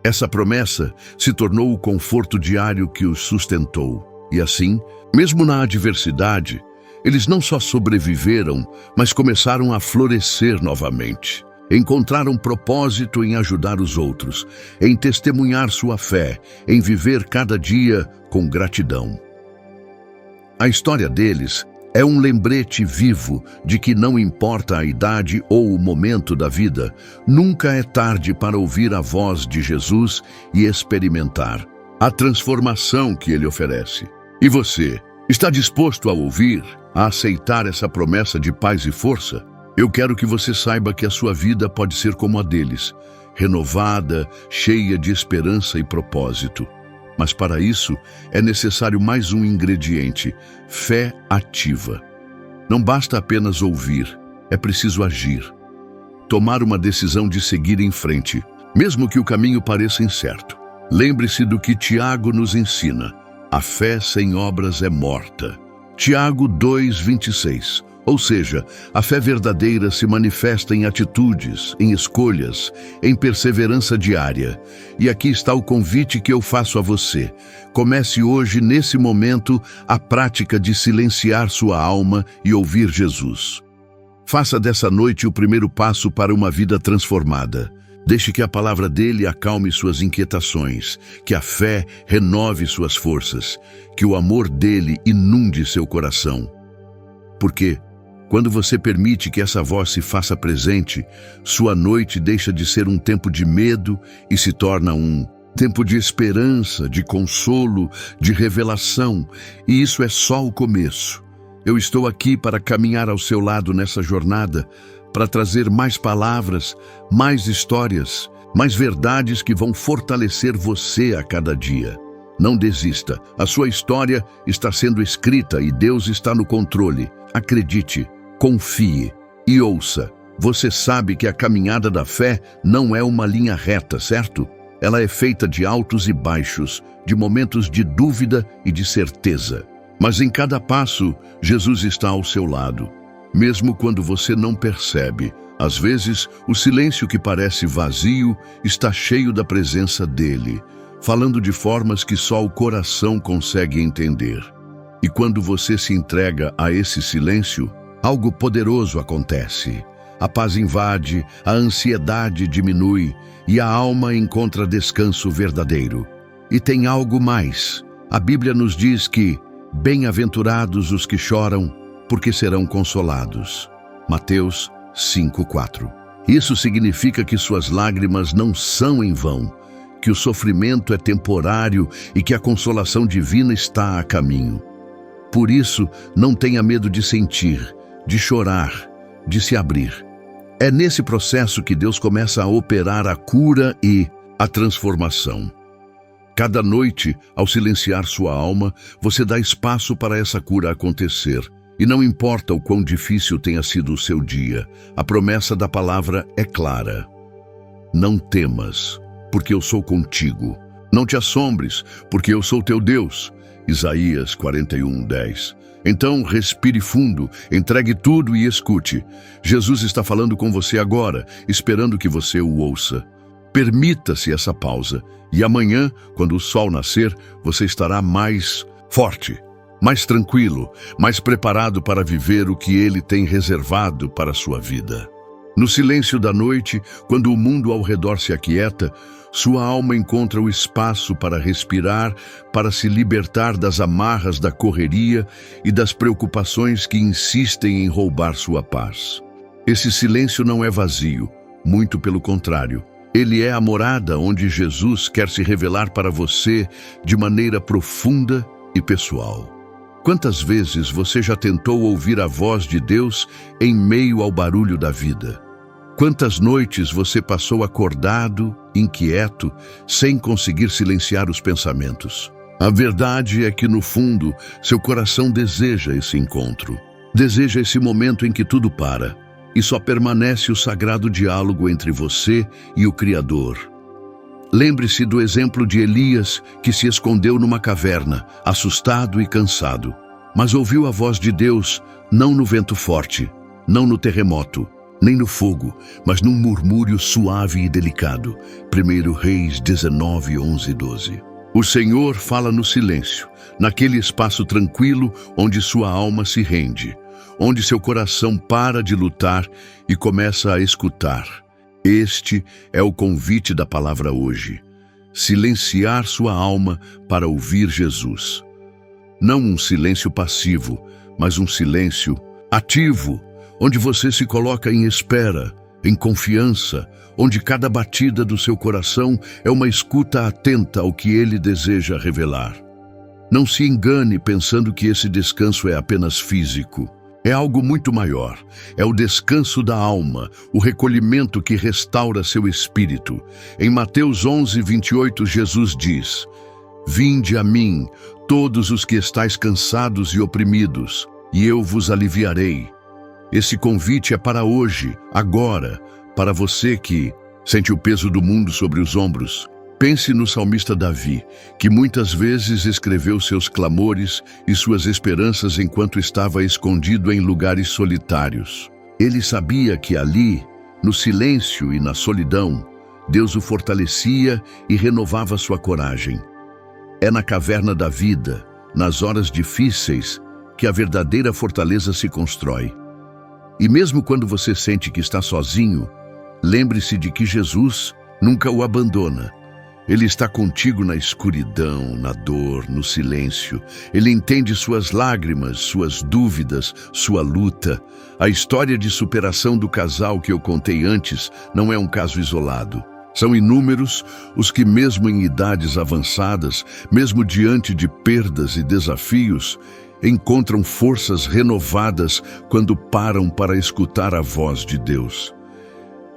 Essa promessa se tornou o conforto diário que os sustentou. E assim, mesmo na adversidade, eles não só sobreviveram, mas começaram a florescer novamente. Encontraram propósito em ajudar os outros, em testemunhar sua fé, em viver cada dia com gratidão. A história deles é um lembrete vivo de que não importa a idade ou o momento da vida, nunca é tarde para ouvir a voz de Jesus e experimentar a transformação que ele oferece. E você, está disposto a ouvir, a aceitar essa promessa de paz e força? Eu quero que você saiba que a sua vida pode ser como a deles, renovada, cheia de esperança e propósito. Mas para isso, é necessário mais um ingrediente: fé ativa. Não basta apenas ouvir, é preciso agir. Tomar uma decisão de seguir em frente, mesmo que o caminho pareça incerto. Lembre-se do que Tiago nos ensina: a fé sem obras é morta. Tiago 2:26. Ou seja, a fé verdadeira se manifesta em atitudes, em escolhas, em perseverança diária. E aqui está o convite que eu faço a você. Comece hoje, nesse momento, a prática de silenciar sua alma e ouvir Jesus. Faça dessa noite o primeiro passo para uma vida transformada. Deixe que a palavra dele acalme suas inquietações, que a fé renove suas forças, que o amor dele inunde seu coração. Porque quando você permite que essa voz se faça presente, sua noite deixa de ser um tempo de medo e se torna um tempo de esperança, de consolo, de revelação. E isso é só o começo. Eu estou aqui para caminhar ao seu lado nessa jornada, para trazer mais palavras, mais histórias, mais verdades que vão fortalecer você a cada dia. Não desista. A sua história está sendo escrita e Deus está no controle. Acredite. Confie e ouça. Você sabe que a caminhada da fé não é uma linha reta, certo? Ela é feita de altos e baixos, de momentos de dúvida e de certeza. Mas em cada passo, Jesus está ao seu lado. Mesmo quando você não percebe, às vezes, o silêncio que parece vazio está cheio da presença dele, falando de formas que só o coração consegue entender. E quando você se entrega a esse silêncio, algo poderoso acontece. A paz invade, a ansiedade diminui e a alma encontra descanso verdadeiro. E tem algo mais. A Bíblia nos diz que bem-aventurados os que choram, porque serão consolados. Mateus 5:4. Isso significa que suas lágrimas não são em vão, que o sofrimento é temporário e que a consolação divina está a caminho. Por isso, não tenha medo de sentir, de chorar, de se abrir. É nesse processo que Deus começa a operar a cura e a transformação. Cada noite, ao silenciar sua alma, você dá espaço para essa cura acontecer. E não importa o quão difícil tenha sido o seu dia, a promessa da palavra é clara. Não temas, porque eu sou contigo. Não te assombres, porque eu sou teu Deus. Isaías 41:10. Então, respire fundo, entregue tudo e escute. Jesus está falando com você agora, esperando que você o ouça. Permita-se essa pausa, e amanhã, quando o sol nascer, você estará mais forte, mais tranquilo, mais preparado para viver o que ele tem reservado para a sua vida. No silêncio da noite, quando o mundo ao redor se aquieta, sua alma encontra o espaço para respirar, para se libertar das amarras da correria e das preocupações que insistem em roubar sua paz. Esse silêncio não é vazio, muito pelo contrário. Ele é a morada onde Jesus quer se revelar para você de maneira profunda e pessoal. Quantas vezes você já tentou ouvir a voz de Deus em meio ao barulho da vida? Quantas noites você passou acordado, inquieto, sem conseguir silenciar os pensamentos? A verdade é que, no fundo, seu coração deseja esse encontro. Deseja esse momento em que tudo para, e só permanece o sagrado diálogo entre você e o Criador. Lembre-se do exemplo de Elias, que se escondeu numa caverna, assustado e cansado. Mas ouviu a voz de Deus, não no vento forte, não no terremoto, nem no fogo, mas num murmúrio suave e delicado. 1 Reis 19, 11 e 12. O Senhor fala no silêncio, naquele espaço tranquilo onde sua alma se rende, onde seu coração para de lutar e começa a escutar. Este é o convite da palavra hoje. Silenciar sua alma para ouvir Jesus. Não um silêncio passivo, mas um silêncio ativo, onde você se coloca em espera, em confiança, onde cada batida do seu coração é uma escuta atenta ao que ele deseja revelar. Não se engane pensando que esse descanso é apenas físico. É algo muito maior. É o descanso da alma, o recolhimento que restaura seu espírito. Em Mateus 11, 28, Jesus diz: Vinde a mim, todos os que estáis cansados e oprimidos, e eu vos aliviarei. Esse convite é para hoje, agora, para você que sente o peso do mundo sobre os ombros. Pense no salmista Davi, que muitas vezes escreveu seus clamores e suas esperanças enquanto estava escondido em lugares solitários. Ele sabia que ali, no silêncio e na solidão, Deus o fortalecia e renovava sua coragem. É na caverna da vida, nas horas difíceis, que a verdadeira fortaleza se constrói. E mesmo quando você sente que está sozinho, lembre-se de que Jesus nunca o abandona. Ele está contigo na escuridão, na dor, no silêncio. Ele entende suas lágrimas, suas dúvidas, sua luta. A história de superação do casal que eu contei antes não é um caso isolado. São inúmeros os que, mesmo em idades avançadas, mesmo diante de perdas e desafios, encontram forças renovadas quando param para escutar a voz de Deus.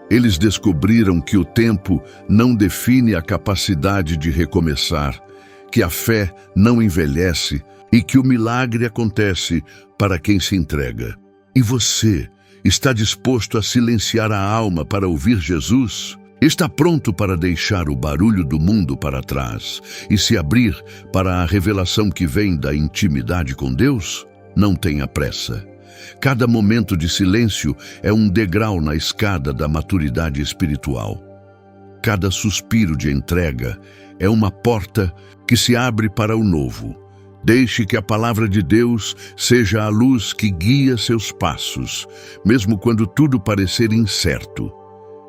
Eles descobriram que o tempo não define a capacidade de recomeçar, que a fé não envelhece e que o milagre acontece para quem se entrega. E você está disposto a silenciar a alma para ouvir Jesus? Está pronto para deixar o barulho do mundo para trás e se abrir para a revelação que vem da intimidade com Deus? Não tenha pressa. Cada momento de silêncio é um degrau na escada da maturidade espiritual. Cada suspiro de entrega é uma porta que se abre para o novo. Deixe que a palavra de Deus seja a luz que guia seus passos, mesmo quando tudo parecer incerto.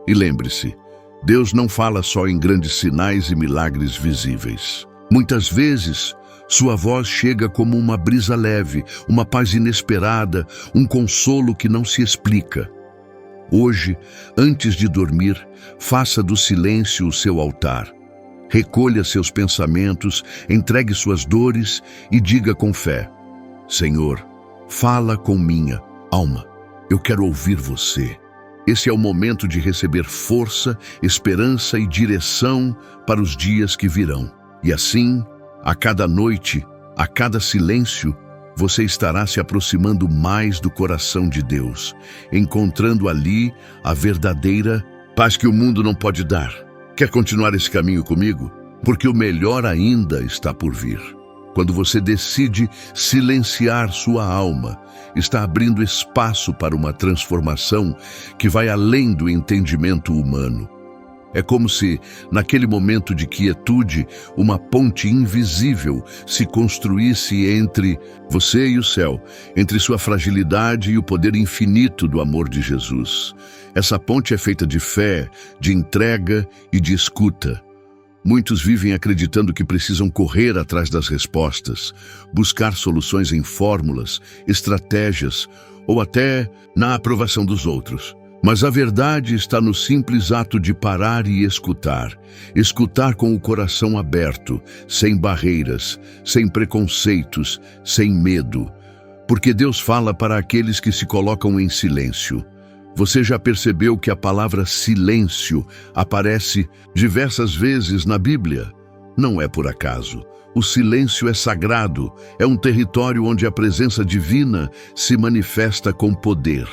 E lembre-se, Deus não fala só em grandes sinais e milagres visíveis. Muitas vezes, sua voz chega como uma brisa leve, uma paz inesperada, um consolo que não se explica. Hoje, antes de dormir, faça do silêncio o seu altar. Recolha seus pensamentos, entregue suas dores e diga com fé: Senhor, fala com minha alma. Eu quero ouvir você. Esse é o momento de receber força, esperança e direção para os dias que virão. E assim, a cada noite, a cada silêncio, você estará se aproximando mais do coração de Deus, encontrando ali a verdadeira paz que o mundo não pode dar. Quer continuar esse caminho comigo? Porque o melhor ainda está por vir. Quando você decide silenciar sua alma, está abrindo espaço para uma transformação que vai além do entendimento humano. É como se, naquele momento de quietude, uma ponte invisível se construísse entre você e o céu, entre sua fragilidade e o poder infinito do amor de Jesus. Essa ponte é feita de fé, de entrega e de escuta. Muitos vivem acreditando que precisam correr atrás das respostas, buscar soluções em fórmulas, estratégias ou até na aprovação dos outros. Mas a verdade está no simples ato de parar e escutar. Escutar com o coração aberto, sem barreiras, sem preconceitos, sem medo. Porque Deus fala para aqueles que se colocam em silêncio. Você já percebeu que a palavra silêncio aparece diversas vezes na Bíblia? Não é por acaso. O silêncio é sagrado, é um território onde a presença divina se manifesta com poder.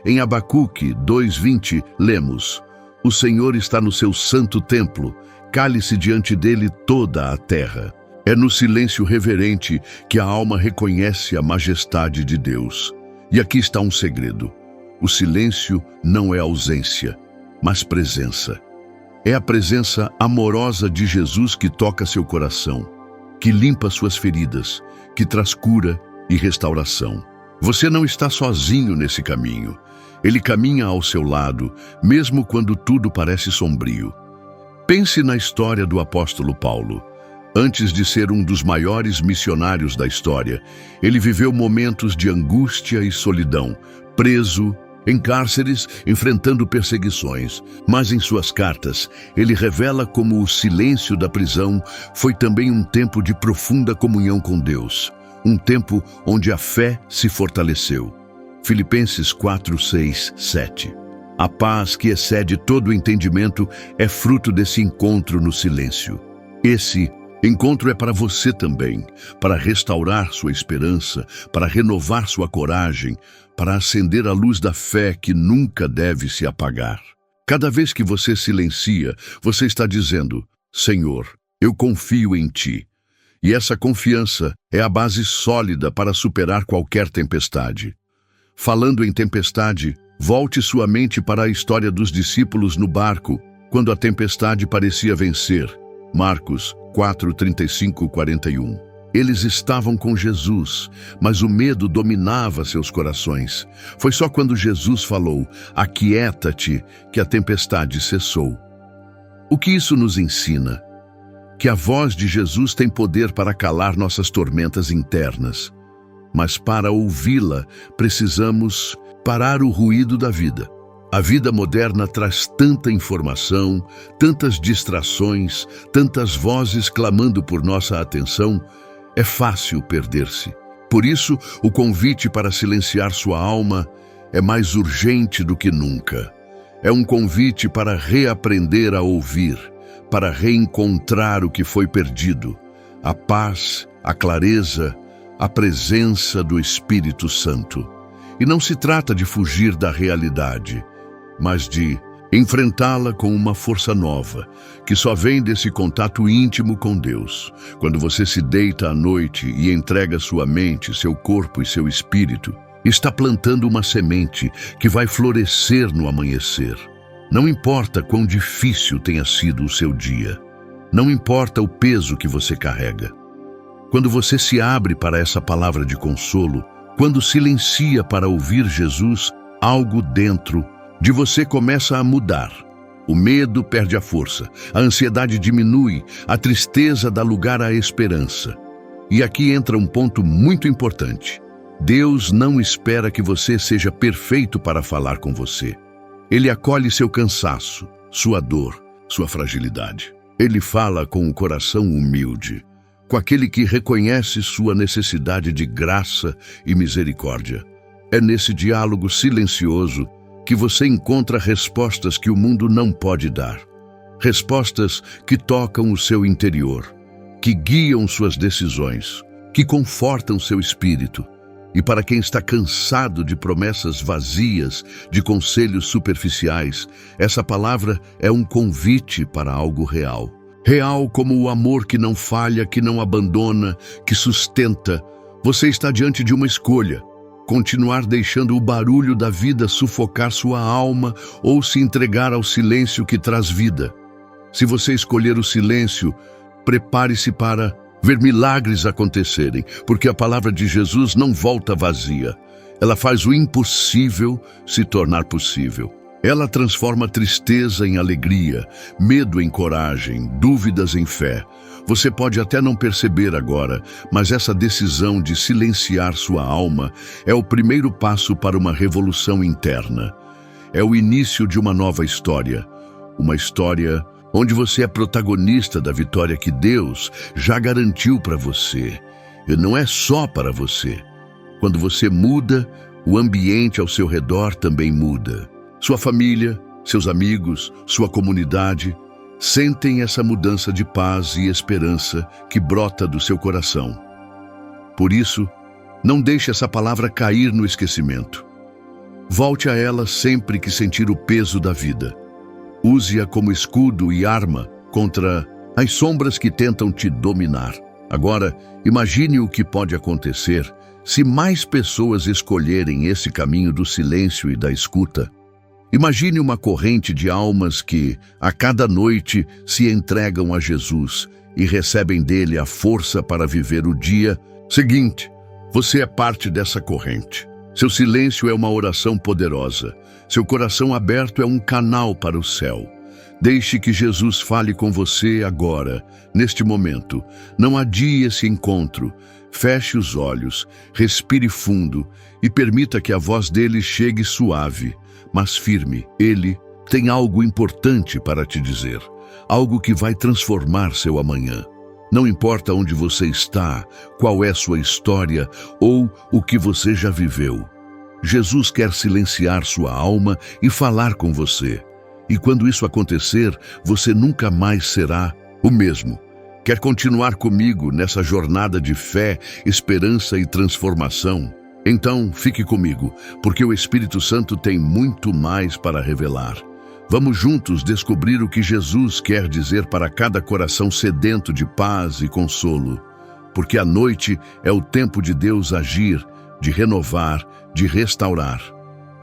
Em Abacuque 2:20, lemos: O Senhor está no seu santo templo, cale-se diante dele toda a terra. É no silêncio reverente que a alma reconhece a majestade de Deus. E aqui está um segredo. O silêncio não é ausência, mas presença. É a presença amorosa de Jesus que toca seu coração, que limpa suas feridas, que traz cura e restauração. Você não está sozinho nesse caminho. Ele caminha ao seu lado, mesmo quando tudo parece sombrio. Pense na história do apóstolo Paulo. Antes de ser um dos maiores missionários da história, ele viveu momentos de angústia e solidão, preso, em cárceres, enfrentando perseguições. Mas em suas cartas, ele revela como o silêncio da prisão foi também um tempo de profunda comunhão com Deus, um tempo onde a fé se fortaleceu. Filipenses 4, 6, 7. A paz que excede todo o entendimento é fruto desse encontro no silêncio. Esse encontro é para você também, para restaurar sua esperança, para renovar sua coragem, para acender a luz da fé que nunca deve se apagar. Cada vez que você silencia, você está dizendo: Senhor, eu confio em Ti. E essa confiança é a base sólida para superar qualquer tempestade. Falando em tempestade, volte sua mente para a história dos discípulos no barco, quando a tempestade parecia vencer. Marcos 4, 35, 41. Eles estavam com Jesus, mas o medo dominava seus corações. Foi só quando Jesus falou: aquieta-te, que a tempestade cessou. O que isso nos ensina? Que a voz de Jesus tem poder para calar nossas tormentas internas. Mas para ouvi-la, precisamos parar o ruído da vida. A vida moderna traz tanta informação, tantas distrações, tantas vozes clamando por nossa atenção. É fácil perder-se. Por isso, o convite para silenciar sua alma é mais urgente do que nunca. É um convite para reaprender a ouvir, para reencontrar o que foi perdido, a paz, a clareza, a presença do Espírito Santo. E não se trata de fugir da realidade, mas de enfrentá-la com uma força nova, que só vem desse contato íntimo com Deus. Quando você se deita à noite e entrega sua mente, seu corpo e seu espírito, está plantando uma semente que vai florescer no amanhecer. Não importa quão difícil tenha sido o seu dia, não importa o peso que você carrega. Quando você se abre para essa palavra de consolo, quando silencia para ouvir Jesus, algo dentro de você começa a mudar. O medo perde a força, a ansiedade diminui, a tristeza dá lugar à esperança. E aqui entra um ponto muito importante. Deus não espera que você seja perfeito para falar com você. Ele acolhe seu cansaço, sua dor, sua fragilidade. Ele fala com o coração humilde, com aquele que reconhece sua necessidade de graça e misericórdia. É nesse diálogo silencioso que você encontra respostas que o mundo não pode dar. Respostas que tocam o seu interior, que guiam suas decisões, que confortam seu espírito. E para quem está cansado de promessas vazias, de conselhos superficiais, essa palavra é um convite para algo real. Real como o amor que não falha, que não abandona, que sustenta. Você está diante de uma escolha. Continuar deixando o barulho da vida sufocar sua alma ou se entregar ao silêncio que traz vida. Se você escolher o silêncio, prepare-se para ver milagres acontecerem, porque a palavra de Jesus não volta vazia. Ela faz o impossível se tornar possível. Ela transforma tristeza em alegria, medo em coragem, dúvidas em fé. Você pode até não perceber agora, mas essa decisão de silenciar sua alma é o primeiro passo para uma revolução interna. É o início de uma nova história. Uma história onde você é protagonista da vitória que Deus já garantiu para você. E não é só para você. Quando você muda, o ambiente ao seu redor também muda. Sua família, seus amigos, sua comunidade sentem essa mudança de paz e esperança que brota do seu coração. Por isso, não deixe essa palavra cair no esquecimento. Volte a ela sempre que sentir o peso da vida. Use-a como escudo e arma contra as sombras que tentam te dominar. Agora, imagine o que pode acontecer se mais pessoas escolherem esse caminho do silêncio e da escuta, imagine uma corrente de almas que, a cada noite, se entregam a Jesus e recebem dele a força para viver o dia seguinte. Você é parte dessa corrente. Seu silêncio é uma oração poderosa. Seu coração aberto é um canal para o céu. Deixe que Jesus fale com você agora, neste momento. Não adie esse encontro. Feche os olhos, respire fundo e permita que a voz dele chegue suave, mas firme. Ele tem algo importante para te dizer, algo que vai transformar seu amanhã. Não importa onde você está, qual é sua história ou o que você já viveu. Jesus quer silenciar sua alma e falar com você. E quando isso acontecer, você nunca mais será o mesmo. Quer continuar comigo nessa jornada de fé, esperança e transformação? Então, fique comigo, porque o Espírito Santo tem muito mais para revelar. Vamos juntos descobrir o que Jesus quer dizer para cada coração sedento de paz e consolo. Porque a noite é o tempo de Deus agir, de renovar, de restaurar.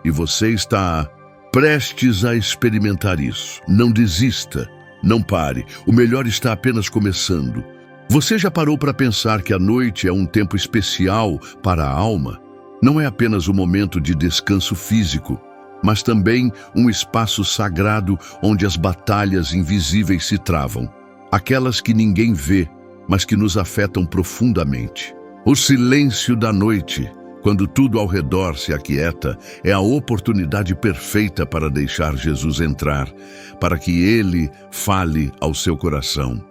E você está prestes a experimentar isso. Não desista, não pare. O melhor está apenas começando. Você já parou para pensar que a noite é um tempo especial para a alma? Não é apenas um momento de descanso físico, mas também um espaço sagrado onde as batalhas invisíveis se travam. Aquelas que ninguém vê, mas que nos afetam profundamente. O silêncio da noite, quando tudo ao redor se aquieta, é a oportunidade perfeita para deixar Jesus entrar, para que ele fale ao seu coração.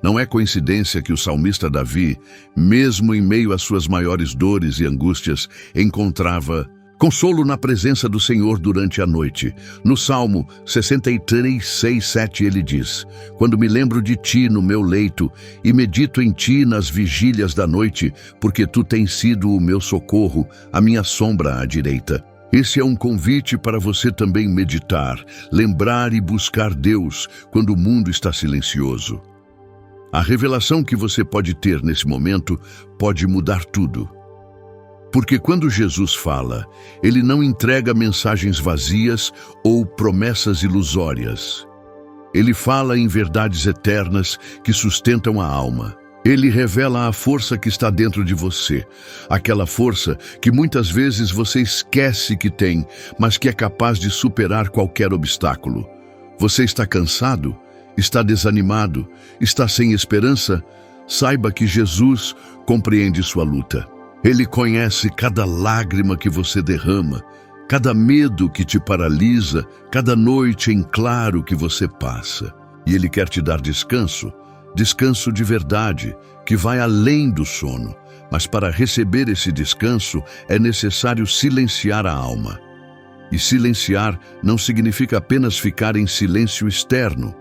Não é coincidência que o salmista Davi, mesmo em meio às suas maiores dores e angústias, encontrava consolo na presença do Senhor durante a noite. No Salmo 63, 6, 7 ele diz: Quando me lembro de ti no meu leito e medito em ti nas vigílias da noite, porque tu tens sido o meu socorro, a minha sombra à direita. Esse é um convite para você também meditar, lembrar e buscar Deus quando o mundo está silencioso. A revelação que você pode ter nesse momento pode mudar tudo. Porque quando Jesus fala, ele não entrega mensagens vazias ou promessas ilusórias. Ele fala em verdades eternas que sustentam a alma. Ele revela a força que está dentro de você, aquela força que muitas vezes você esquece que tem, mas que é capaz de superar qualquer obstáculo. Você está cansado? Está desanimado? Está sem esperança? Saiba que Jesus compreende sua luta. Ele conhece cada lágrima que você derrama, cada medo que te paralisa, cada noite em claro que você passa. E Ele quer te dar descanso, descanso de verdade, que vai além do sono. Mas para receber esse descanso, é necessário silenciar a alma. E silenciar não significa apenas ficar em silêncio externo,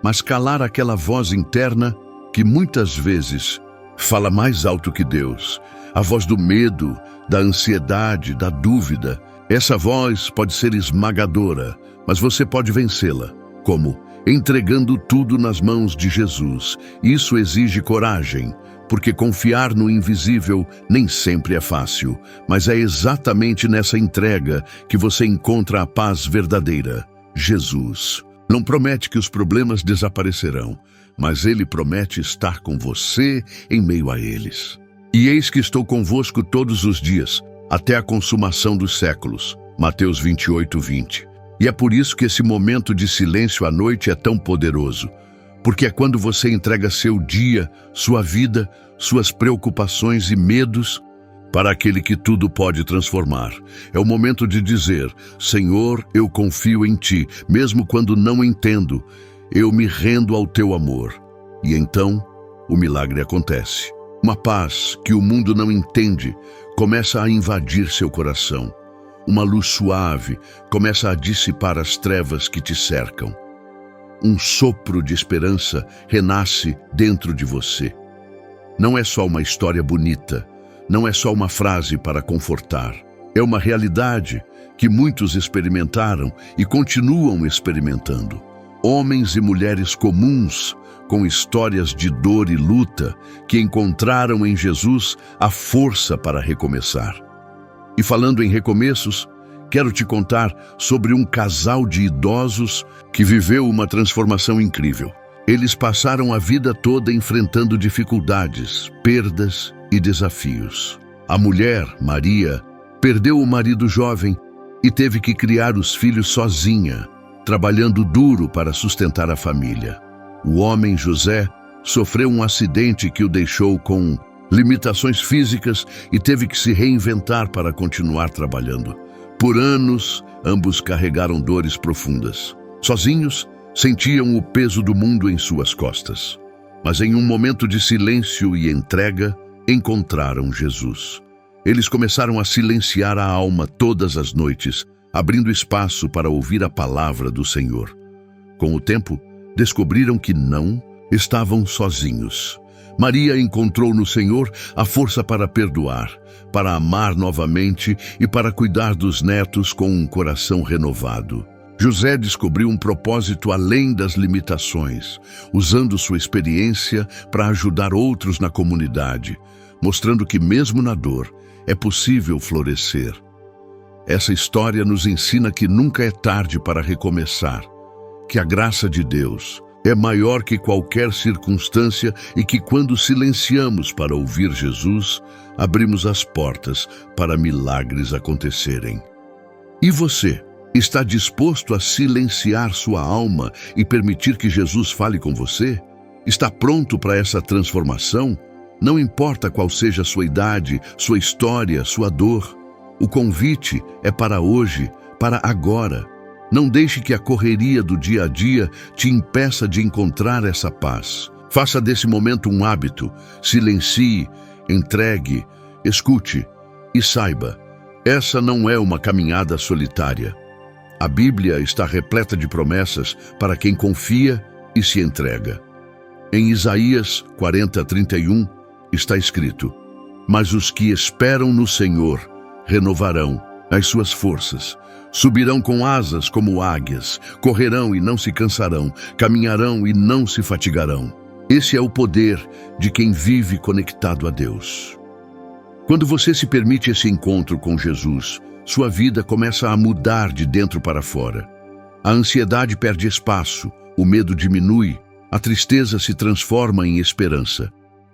mas calar aquela voz interna que muitas vezes fala mais alto que Deus. A voz do medo, da ansiedade, da dúvida. Essa voz pode ser esmagadora, mas você pode vencê-la. Como? Entregando tudo nas mãos de Jesus. Isso exige coragem, porque confiar no invisível nem sempre é fácil, mas é exatamente nessa entrega que você encontra a paz verdadeira. Jesus não promete que os problemas desaparecerão, mas Ele promete estar com você em meio a eles. E eis que estou convosco todos os dias, até a consumação dos séculos. Mateus 28, 20. E é por isso que esse momento de silêncio à noite é tão poderoso, porque é quando você entrega seu dia, sua vida, suas preocupações e medos para aquele que tudo pode transformar. É o momento de dizer: Senhor, eu confio em Ti, mesmo quando não entendo, eu me rendo ao Teu amor. E então, o milagre acontece. Uma paz que o mundo não entende começa a invadir seu coração. Uma luz suave começa a dissipar as trevas que te cercam. Um sopro de esperança renasce dentro de você. Não é só uma história bonita, não é só uma frase para confortar. É uma realidade que muitos experimentaram e continuam experimentando. homens e mulheres comuns, com histórias de dor e luta, que encontraram em Jesus a força para recomeçar. E falando em recomeços, quero te contar sobre um casal de idosos que viveu uma transformação incrível. Eles passaram a vida toda enfrentando dificuldades, perdas e desafios. A mulher, Maria, perdeu o marido jovem e teve que criar os filhos sozinha, trabalhando duro para sustentar a família. O homem, José, sofreu um acidente que o deixou com limitações físicas e teve que se reinventar para continuar trabalhando. Por anos, ambos carregaram dores profundas. Sozinhos, sentiam o peso do mundo em suas costas. Mas em um momento de silêncio e entrega, encontraram Jesus. Eles começaram a silenciar a alma todas as noites, abrindo espaço para ouvir a palavra do Senhor. Com o tempo, descobriram que não estavam sozinhos. Maria encontrou no Senhor a força para perdoar, para amar novamente e para cuidar dos netos com um coração renovado. José descobriu um propósito além das limitações, usando sua experiência para ajudar outros na comunidade, mostrando que mesmo na dor é possível florescer. Essa história nos ensina que nunca é tarde para recomeçar, que a graça de Deus é maior que qualquer circunstância e que quando silenciamos para ouvir Jesus, abrimos as portas para milagres acontecerem. E você, está disposto a silenciar sua alma e permitir que Jesus fale com você? Está pronto para essa transformação? Não importa qual seja a sua idade, sua história, sua dor. O convite é para hoje, para agora. Não deixe que a correria do dia a dia te impeça de encontrar essa paz. Faça desse momento um hábito. Silencie, entregue, escute e saiba, essa não é uma caminhada solitária. A Bíblia está repleta de promessas para quem confia e se entrega. Em Isaías 40:31 está escrito: "Mas os que esperam no Senhor renovarão as suas forças. Subirão com asas como águias, correrão e não se cansarão, caminharão e não se fatigarão." Esse é o poder de quem vive conectado a Deus. Quando você se permite esse encontro com Jesus, sua vida começa a mudar de dentro para fora. A ansiedade perde espaço, o medo diminui, a tristeza se transforma em esperança.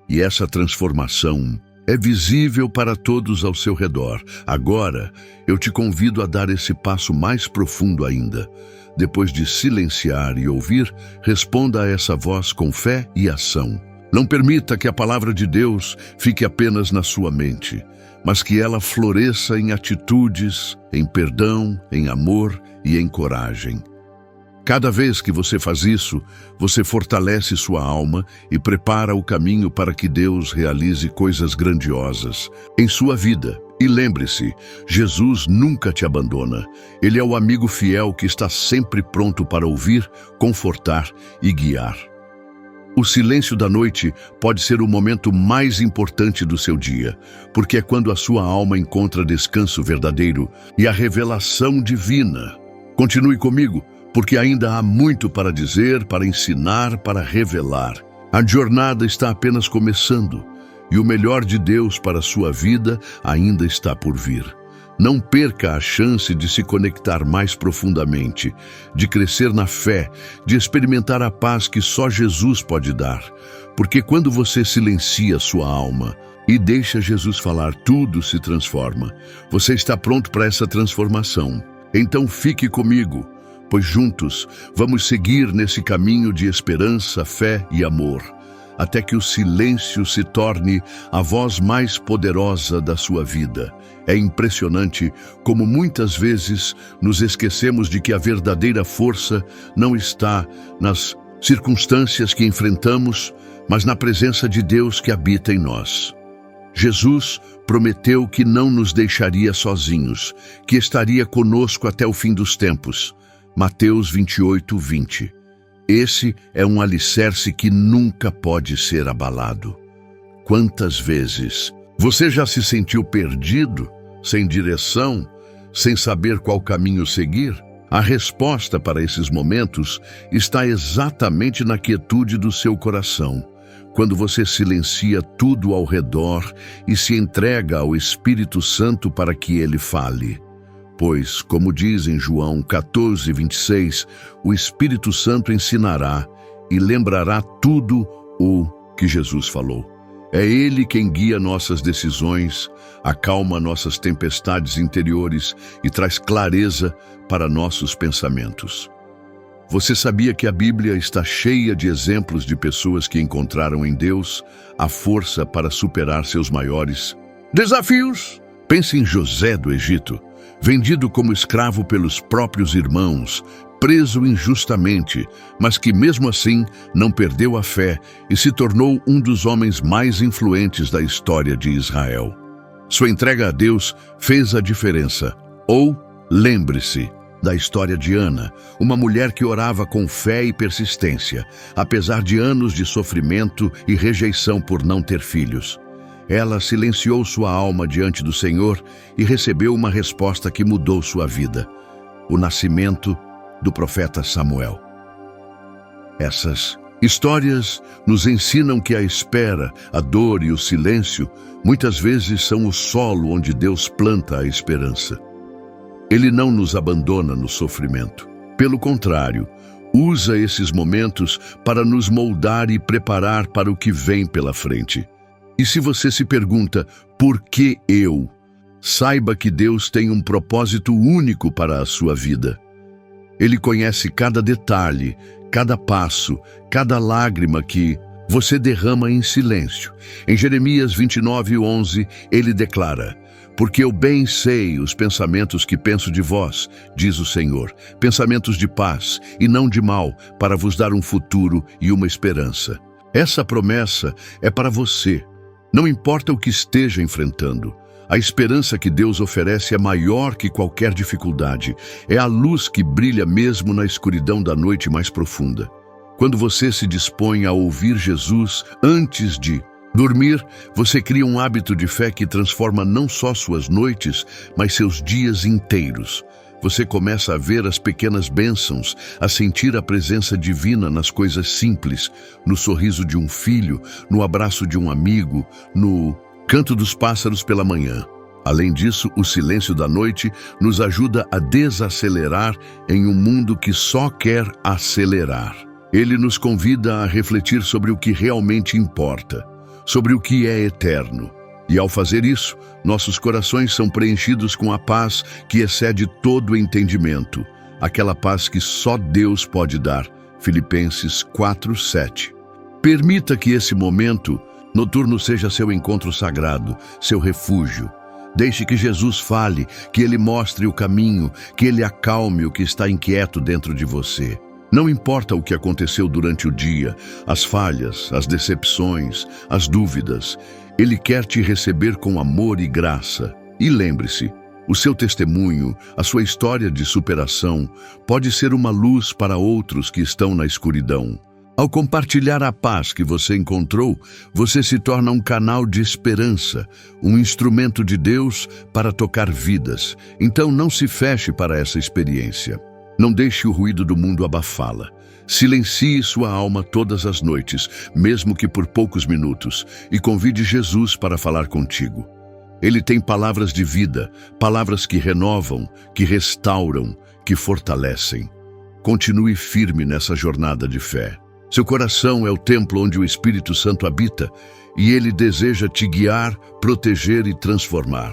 E essa transformação é visível para todos ao seu redor. Agora, eu te convido a dar esse passo mais profundo ainda. Depois de silenciar e ouvir, responda a essa voz com fé e ação. Não permita que a palavra de Deus fique apenas na sua mente, mas que ela floresça em atitudes, em perdão, em amor e em coragem. Cada vez que você faz isso, você fortalece sua alma e prepara o caminho para que Deus realize coisas grandiosas em sua vida. E lembre-se, Jesus nunca te abandona. Ele é o amigo fiel que está sempre pronto para ouvir, confortar e guiar. O silêncio da noite pode ser o momento mais importante do seu dia, porque é quando a sua alma encontra descanso verdadeiro e a revelação divina. Continue comigo, porque ainda há muito para dizer, para ensinar, para revelar. A jornada está apenas começando, e o melhor de Deus para a sua vida ainda está por vir. Não perca a chance de se conectar mais profundamente, de crescer na fé, de experimentar a paz que só Jesus pode dar. Porque quando você silencia sua alma e deixa Jesus falar, tudo se transforma. Você está pronto para essa transformação. Então fique comigo, pois juntos vamos seguir nesse caminho de esperança, fé e amor, até que o silêncio se torne a voz mais poderosa da sua vida. É impressionante como muitas vezes nos esquecemos de que a verdadeira força não está nas circunstâncias que enfrentamos, mas na presença de Deus que habita em nós. Jesus prometeu que não nos deixaria sozinhos, que estaria conosco até o fim dos tempos. Mateus 28:20. Esse é um alicerce que nunca pode ser abalado. Quantas vezes você já se sentiu perdido, sem direção, sem saber qual caminho seguir? A resposta para esses momentos está exatamente na quietude do seu coração, quando você silencia tudo ao redor e se entrega ao Espírito Santo para que ele fale. Pois, como diz em João 14:26, o Espírito Santo ensinará e lembrará tudo o que Jesus falou. É Ele quem guia nossas decisões, acalma nossas tempestades interiores e traz clareza para nossos pensamentos. Você sabia que a Bíblia está cheia de exemplos de pessoas que encontraram em Deus a força para superar seus maiores desafios? Pense em José do Egito, vendido como escravo pelos próprios irmãos, preso injustamente, mas que mesmo assim não perdeu a fé e se tornou um dos homens mais influentes da história de Israel. Sua entrega a Deus fez a diferença. Ou, lembre-se da história de Ana, uma mulher que orava com fé e persistência, apesar de anos de sofrimento e rejeição por não ter filhos. Ela silenciou sua alma diante do Senhor e recebeu uma resposta que mudou sua vida: o nascimento do profeta Samuel. Essas histórias nos ensinam que a espera, a dor e o silêncio muitas vezes são o solo onde Deus planta a esperança. Ele não nos abandona no sofrimento. Pelo contrário, usa esses momentos para nos moldar e preparar para o que vem pela frente. E se você se pergunta, por que eu? Saiba que Deus tem um propósito único para a sua vida. Ele conhece cada detalhe, cada passo, cada lágrima que você derrama em silêncio. Em Jeremias 29:11, ele declara: porque eu bem sei os pensamentos que penso de vós, diz o Senhor, pensamentos de paz e não de mal, para vos dar um futuro e uma esperança. Essa promessa é para você. Não importa o que esteja enfrentando. A esperança que Deus oferece é maior que qualquer dificuldade. É a luz que brilha mesmo na escuridão da noite mais profunda. Quando você se dispõe a ouvir Jesus antes de dormir, você cria um hábito de fé que transforma não só suas noites, mas seus dias inteiros. Você começa a ver as pequenas bênçãos, a sentir a presença divina nas coisas simples, no sorriso de um filho, no abraço de um amigo, no canto dos pássaros pela manhã. Além disso, o silêncio da noite nos ajuda a desacelerar em um mundo que só quer acelerar. Ele nos convida a refletir sobre o que realmente importa, sobre o que é eterno. E ao fazer isso, nossos corações são preenchidos com a paz que excede todo o entendimento, aquela paz que só Deus pode dar. Filipenses 4:7. Permita que esse momento noturno seja seu encontro sagrado, seu refúgio. Deixe que Jesus fale, que Ele mostre o caminho, que Ele acalme o que está inquieto dentro de você. Não importa o que aconteceu durante o dia, as falhas, as decepções, as dúvidas, Ele quer te receber com amor e graça. E lembre-se, o seu testemunho, a sua história de superação, pode ser uma luz para outros que estão na escuridão. Ao compartilhar a paz que você encontrou, você se torna um canal de esperança, um instrumento de Deus para tocar vidas. Então não se feche para essa experiência. Não deixe o ruído do mundo abafá-la. Silencie sua alma todas as noites, mesmo que por poucos minutos, e convide Jesus para falar contigo. Ele tem palavras de vida, palavras que renovam, que restauram, que fortalecem. Continue firme nessa jornada de fé. Seu coração é o templo onde o Espírito Santo habita e ele deseja te guiar, proteger e transformar.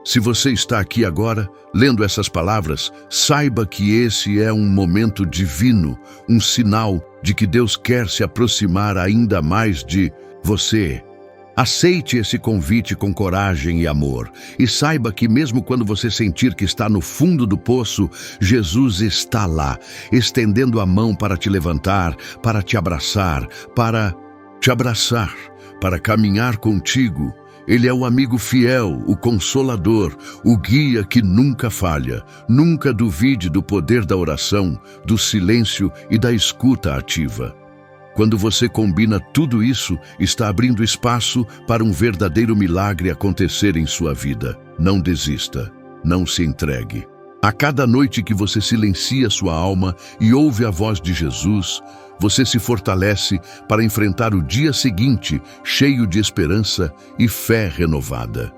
Se você está aqui agora, lendo essas palavras, saiba que esse é um momento divino, um sinal de que Deus quer se aproximar ainda mais de você. Aceite esse convite com coragem e amor, e saiba que mesmo quando você sentir que está no fundo do poço, Jesus está lá, estendendo a mão para te levantar, para te abraçar, para caminhar contigo. Ele é o amigo fiel, o consolador, o guia que nunca falha. Nunca duvide do poder da oração, do silêncio e da escuta ativa. Quando você combina tudo isso, está abrindo espaço para um verdadeiro milagre acontecer em sua vida. Não desista, não se entregue. A cada noite que você silencia sua alma e ouve a voz de Jesus, você se fortalece para enfrentar o dia seguinte cheio de esperança e fé renovada.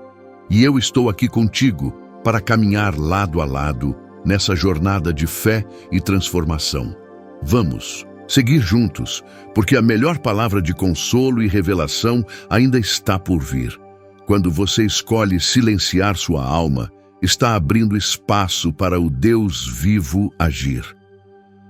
E eu estou aqui contigo para caminhar lado a lado nessa jornada de fé e transformação. Vamos seguir juntos, porque a melhor palavra de consolo e revelação ainda está por vir. Quando você escolhe silenciar sua alma, está abrindo espaço para o Deus vivo agir.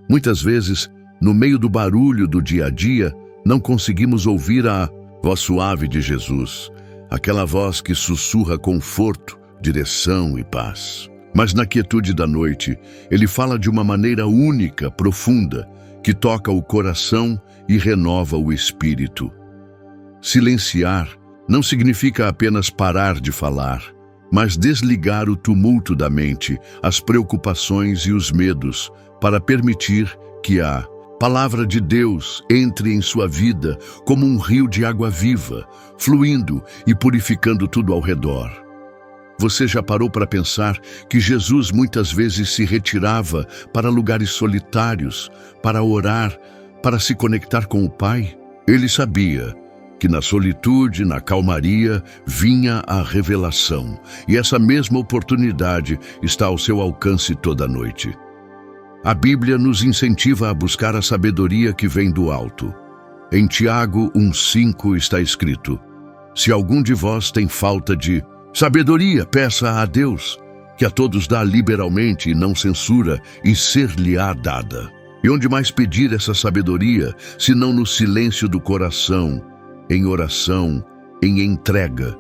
Muitas vezes, no meio do barulho do dia a dia, não conseguimos ouvir a voz suave de Jesus, aquela voz que sussurra conforto, direção e paz. Mas na quietude da noite, ele fala de uma maneira única, profunda, que toca o coração e renova o espírito. Silenciar não significa apenas parar de falar, mas desligar o tumulto da mente, as preocupações e os medos, para permitir que a palavra de Deus entre em sua vida como um rio de água viva, fluindo e purificando tudo ao redor. Você já parou para pensar que Jesus muitas vezes se retirava para lugares solitários, para orar, para se conectar com o Pai? Ele sabia que na solitude, na calmaria, vinha a revelação, e essa mesma oportunidade está ao seu alcance toda noite. A Bíblia nos incentiva a buscar a sabedoria que vem do alto. Em Tiago 1,5 está escrito: se algum de vós tem falta de sabedoria, peça a Deus, que a todos dá liberalmente e não censura, e ser-lhe-á dada. E onde mais pedir essa sabedoria, senão no silêncio do coração, em oração, em entrega?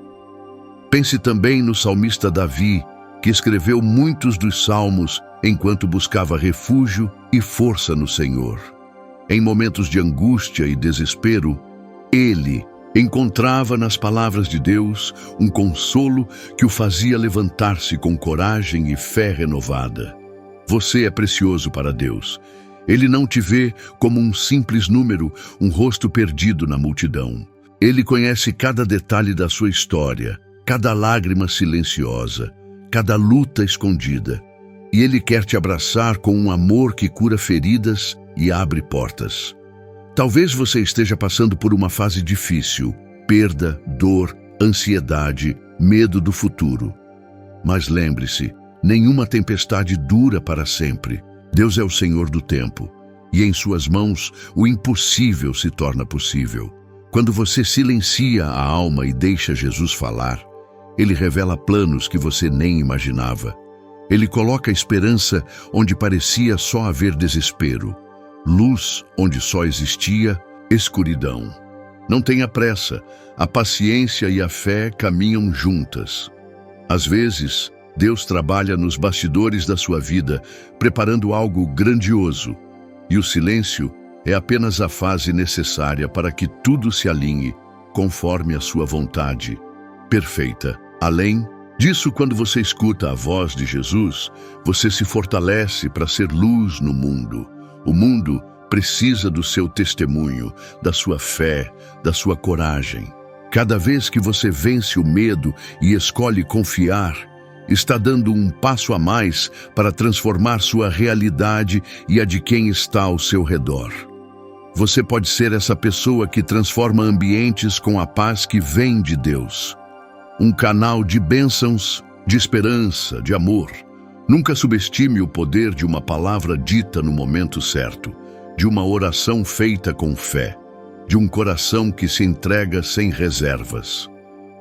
Pense também no salmista Davi, que escreveu muitos dos salmos enquanto buscava refúgio e força no Senhor. Em momentos de angústia e desespero, ele encontrava nas palavras de Deus um consolo que o fazia levantar-se com coragem e fé renovada. Você é precioso para Deus. Ele não te vê como um simples número, um rosto perdido na multidão. Ele conhece cada detalhe da sua história, cada lágrima silenciosa, cada luta escondida. E Ele quer te abraçar com um amor que cura feridas e abre portas. Talvez você esteja passando por uma fase difícil, perda, dor, ansiedade, medo do futuro. Mas lembre-se, nenhuma tempestade dura para sempre. Deus é o Senhor do tempo, e em suas mãos o impossível se torna possível. Quando você silencia a alma e deixa Jesus falar, Ele revela planos que você nem imaginava. Ele coloca esperança onde parecia só haver desespero, luz onde só existia escuridão. Não tenha pressa, a paciência e a fé caminham juntas. Às vezes, Deus trabalha nos bastidores da sua vida, preparando algo grandioso, e o silêncio é apenas a fase necessária para que tudo se alinhe conforme a sua vontade perfeita. Além disso, quando você escuta a voz de Jesus, você se fortalece para ser luz no mundo. O mundo precisa do seu testemunho, da sua fé, da sua coragem. Cada vez que você vence o medo e escolhe confiar, está dando um passo a mais para transformar sua realidade e a de quem está ao seu redor. Você pode ser essa pessoa que transforma ambientes com a paz que vem de Deus. Um canal de bênçãos, de esperança, de amor. Nunca subestime o poder de uma palavra dita no momento certo, de uma oração feita com fé, de um coração que se entrega sem reservas.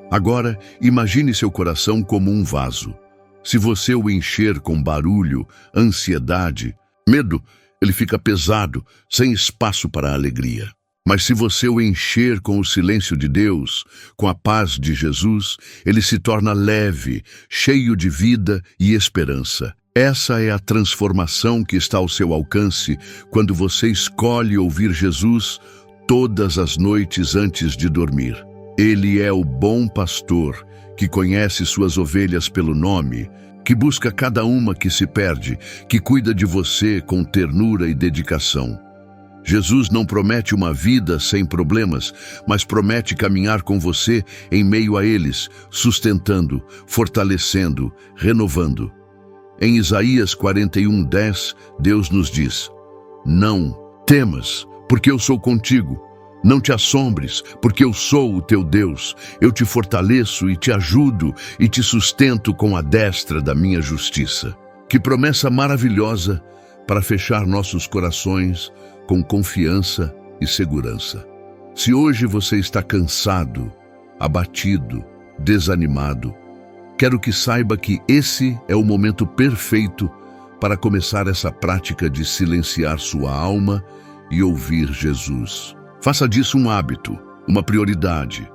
Agora, imagine seu coração como um vaso. Se você o encher com barulho, ansiedade, medo, ele fica pesado, sem espaço para a alegria. Mas se você o encher com o silêncio de Deus, com a paz de Jesus, ele se torna leve, cheio de vida e esperança. Essa é a transformação que está ao seu alcance quando você escolhe ouvir Jesus todas as noites antes de dormir. Ele é o bom pastor que conhece suas ovelhas pelo nome, que busca cada uma que se perde, que cuida de você com ternura e dedicação. Jesus não promete uma vida sem problemas, mas promete caminhar com você em meio a eles, sustentando, fortalecendo, renovando. Em Isaías 41:10, Deus nos diz: não temas, porque eu sou contigo. Não te assombres, porque eu sou o teu Deus. Eu te fortaleço e te ajudo e te sustento com a destra da minha justiça. Que promessa maravilhosa para fechar nossos corações com confiança e segurança. Se hoje você está cansado, abatido, desanimado, quero que saiba que esse é o momento perfeito para começar essa prática de silenciar sua alma e ouvir Jesus. Faça disso um hábito, uma prioridade.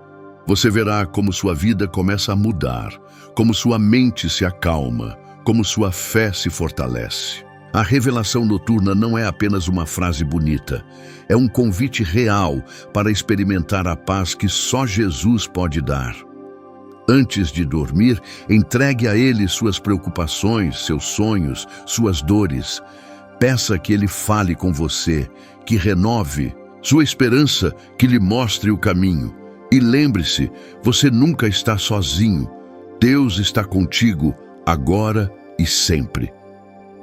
Você verá como sua vida começa a mudar, como sua mente se acalma, como sua fé se fortalece. A revelação noturna não é apenas uma frase bonita, é um convite real para experimentar a paz que só Jesus pode dar. Antes de dormir, entregue a Ele suas preocupações, seus sonhos, suas dores. Peça que Ele fale com você, que renove sua esperança, que lhe mostre o caminho. E lembre-se, você nunca está sozinho. Deus está contigo, agora e sempre.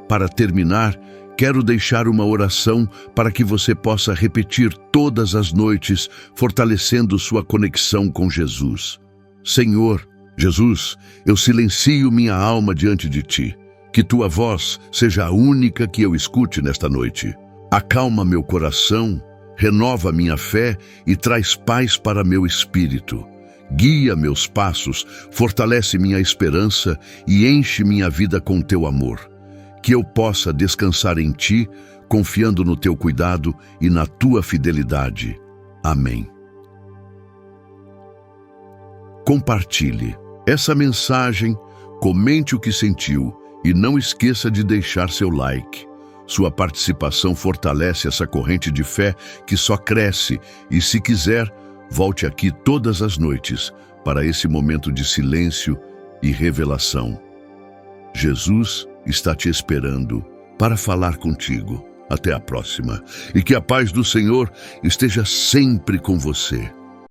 Para terminar, quero deixar uma oração para que você possa repetir todas as noites, fortalecendo sua conexão com Jesus. Senhor, Jesus, eu silencio minha alma diante de Ti. Que Tua voz seja a única que eu escute nesta noite. Acalma meu coração, renova minha fé e traz paz para meu espírito. Guia meus passos, fortalece minha esperança e enche minha vida com Teu amor. Que eu possa descansar em Ti, confiando no Teu cuidado e na Tua fidelidade. Amém. Compartilhe essa mensagem, comente o que sentiu e não esqueça de deixar seu like. Sua participação fortalece essa corrente de fé que só cresce e, se quiser, volte aqui todas as noites para esse momento de silêncio e revelação. Jesus está te esperando para falar contigo. Até a próxima. E que a paz do Senhor esteja sempre com você.